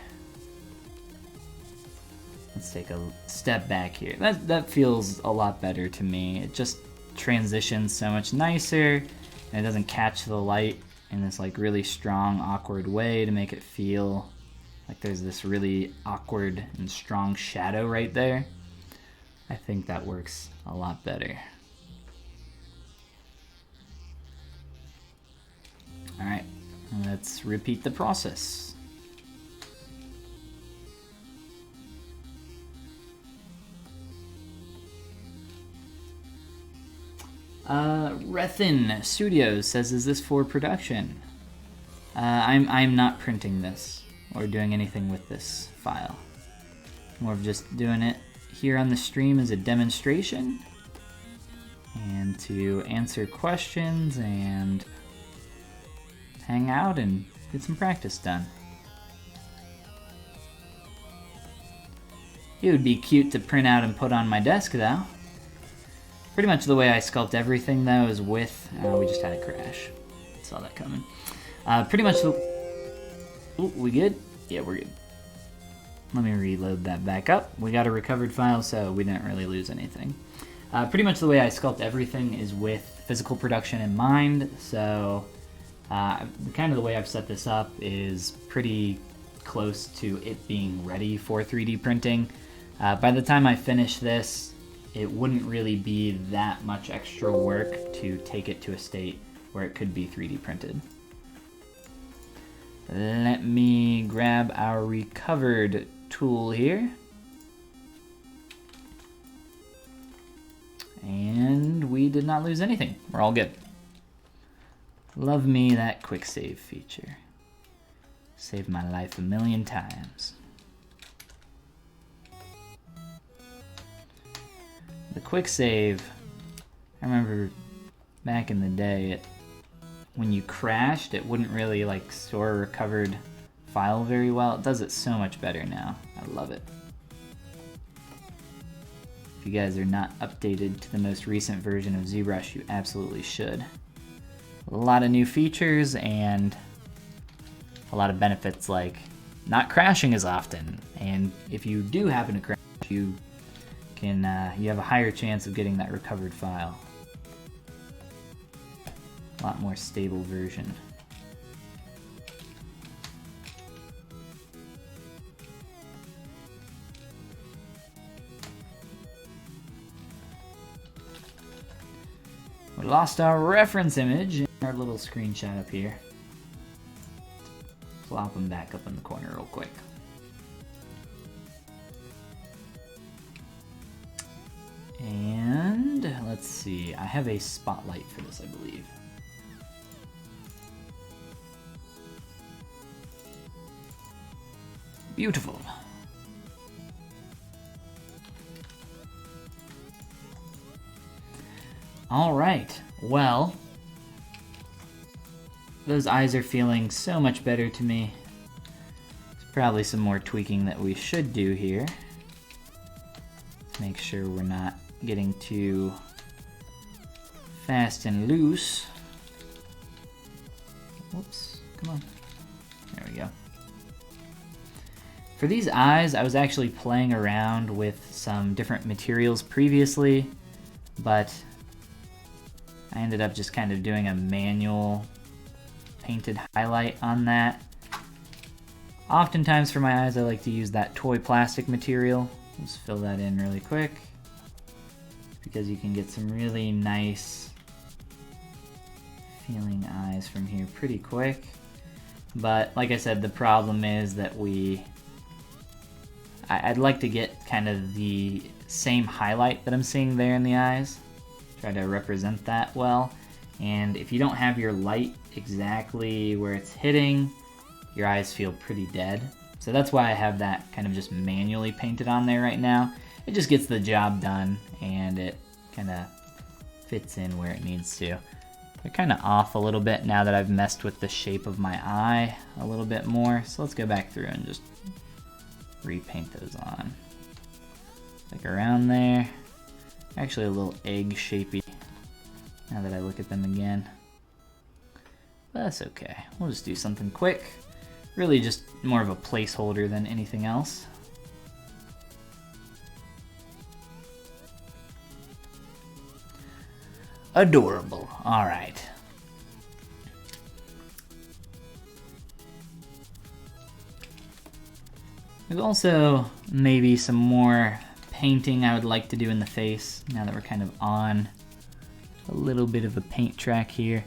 Let's take a step back here. That feels a lot better to me. It just transitions so much nicer, and it doesn't catch the light in this like really strong, awkward way to make it feel like there's this really awkward and strong shadow right there. I think that works a lot better. All right, let's repeat the process. Rethin Studios says, "Is this for production?" I'm not printing this or doing anything with this file. More of just doing it here on the stream as a demonstration and to answer questions and hang out and get some practice done. It would be cute to print out and put on my desk though. Pretty much the way I sculpt everything though is with, we just had a crash. Saw that coming. Pretty much the, ooh, we good? Yeah, we're good. Let me reload that back up. We got a recovered file, so we didn't really lose anything. Pretty much the way I sculpt everything is with physical production in mind, so kind of the way I've set this up is pretty close to it being ready for 3D printing. By the time I finish this, it wouldn't really be that much extra work to take it to a state where it could be 3D printed. Let me grab our recovered tool here. And we did not lose anything. We're all good. Love me that quick save feature. Saved my life a million times. The quick save, I remember back in the day, when you crashed, it wouldn't really like store a recovered file very well. It does it so much better now. I love it. If you guys are not updated to the most recent version of ZBrush, you absolutely should. a lot of new features and a lot of benefits like not crashing as often. And if you do happen to crash, you have a higher chance of getting that recovered file. A lot more stable version. We lost our reference image in our little screenshot up here. Plop them back up in the corner real quick. And let's see, I have a spotlight for this, I believe. Beautiful. All right, well, those eyes are feeling so much better to me. There's probably some more tweaking that we should do here. Make sure we're not getting too fast and loose. Whoops, come on. There we go. For these eyes, I was actually playing around with some different materials previously, but I ended up just kind of doing a manual painted highlight on that. Oftentimes for my eyes, I like to use that toy plastic material. Just fill that in really quick because you can get some really nice feeling eyes from here pretty quick. But like I said, the problem is that I'd like to get kind of the same highlight that I'm seeing there in the eyes. Try to represent that well. And if you don't have your light exactly where it's hitting, your eyes feel pretty dead. So that's why I have that kind of just manually painted on there right now. It just gets the job done and it kind of fits in where it needs to. They're kind of off a little bit now that I've messed with the shape of my eye a little bit more. So let's go back through and just repaint those on. Like around there. Actually a little egg shapey now that I look at them again. But that's okay. We'll just do something quick. Really just more of a placeholder than anything else. Adorable. All right. There's also maybe some more painting I would like to do in the face now that we're kind of on a little bit of a paint track here.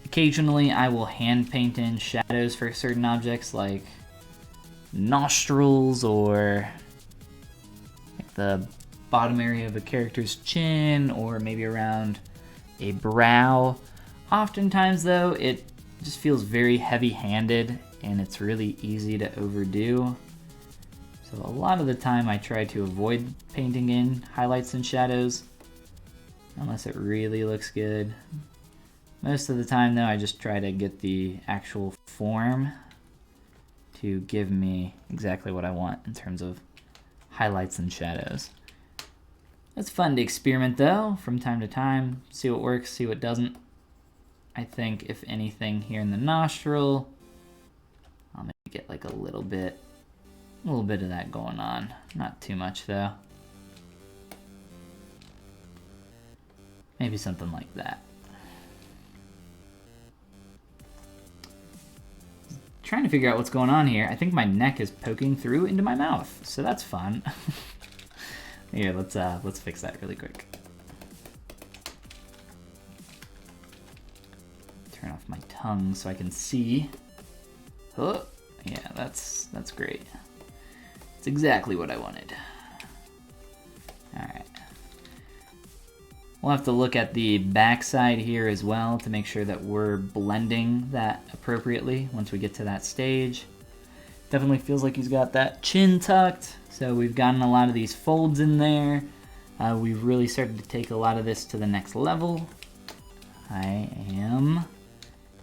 Occasionally I will hand paint in shadows for certain objects like nostrils or like the bottom area of a character's chin or maybe around a brow. Oftentimes though it just feels very heavy-handed and it's really easy to overdo. So a lot of the time I try to avoid painting in highlights and shadows unless it really looks good. Most of the time though I just try to get the actual form to give me exactly what I want in terms of highlights and shadows. It's fun to experiment though from time to time, see what works, see what doesn't. I think if anything here in the nostril, I'll maybe get like a little bit of that going on. Not too much though. Maybe something like that. Trying to figure out what's going on here. I think my neck is poking through into my mouth, so that's fun. Here, let's fix that really quick. Turn off my tongue so I can see. Oh, yeah, that's great. It's exactly what I wanted. All right. We'll have to look at the backside here as well to make sure that we're blending that appropriately once we get to that stage. Definitely feels like he's got that chin tucked, so we've gotten a lot of these folds in there. We've really started to take a lot of this to the next level. I am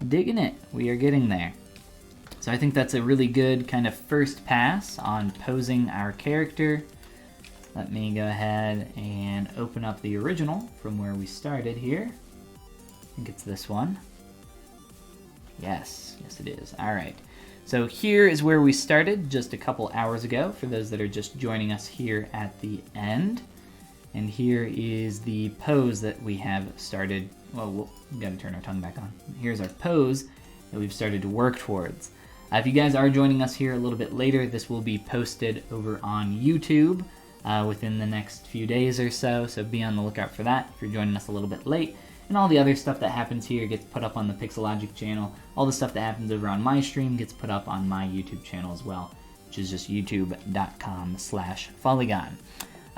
digging it. We are getting there. So I think that's a really good kind of first pass on posing our character. Let me go ahead and open up the original from where we started here. think it's this one. Yes, yes it is. All right. So here is where we started just a couple hours ago, for those that are just joining us here at the end. And here is the pose that we have started. Well, we've got to turn our tongue back on. Here's our pose that we've started to work towards. If you guys are joining us here a little bit later, this will be posted over on YouTube within the next few days or so, so be on the lookout for that if you're joining us a little bit late. And all the other stuff that happens here gets put up on the Pixelogic channel. All the stuff that happens over on my stream gets put up on my YouTube channel as well, which is just youtube.com/Follygon.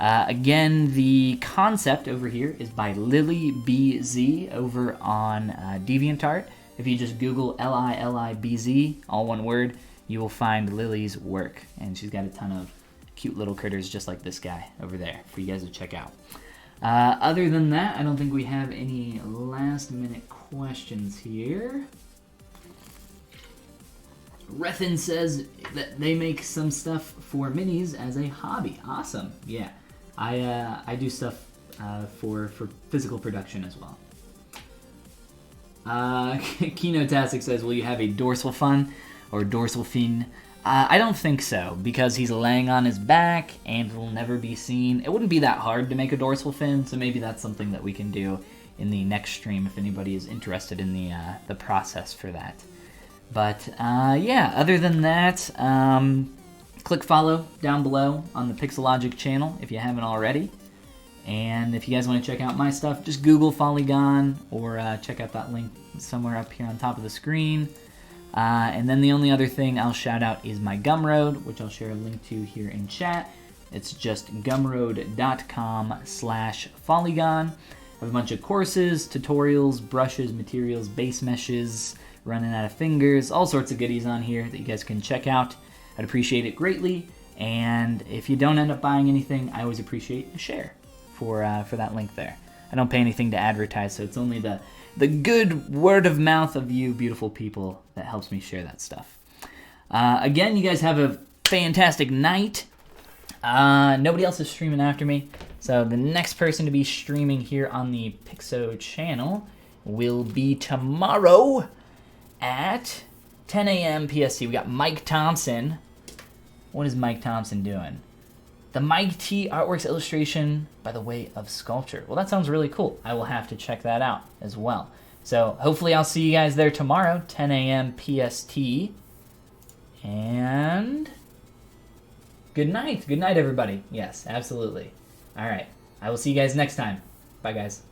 Again, the concept over here is by lilibz over on DeviantArt. If you just Google LILIBZ, all one word, you will find Lily's work. And she's got a ton of cute little critters just like this guy over there for you guys to check out. Other than that, I don't think we have any last minute questions here. Rethin says that they make some stuff for minis as a hobby. Awesome. Yeah, I do stuff for physical production as well. Kinotastic says, will you have a dorsal fin or dorsal fin? I don't think so, because he's laying on his back and it'll never be seen. It wouldn't be that hard to make a dorsal fin, so maybe that's something that we can do in the next stream if anybody is interested in the process for that. But yeah, other than that, click follow down below on the Pixelogic channel if you haven't already. And if you guys want to check out my stuff, just Google Follygon or check out that link somewhere up here on top of the screen. And then the only other thing I'll shout out is my Gumroad, which I'll share a link to here in chat. It's just gumroad.com/Follygon. I have a bunch of courses, tutorials, brushes, materials, base meshes, running out of fingers, all sorts of goodies on here that you guys can check out. I'd appreciate it greatly. And if you don't end up buying anything, I always appreciate a share for that link there. I don't pay anything to advertise, so it's only the good word of mouth of you beautiful people that helps me share that stuff. Again, you guys have a fantastic night. Nobody else is streaming after me, so the next person to be streaming here on the Pixo channel will be tomorrow at 10 a.m. PST. We got Mike Thompson. What is Mike Thompson doing? The Mike T Artworks illustration by the way of sculpture. Well, that sounds really cool. I will have to check that out as well. So hopefully I'll see you guys there tomorrow, 10 a.m. PST. And good night. Good night, everybody. Yes, absolutely. All right. I will see you guys next time. Bye, guys.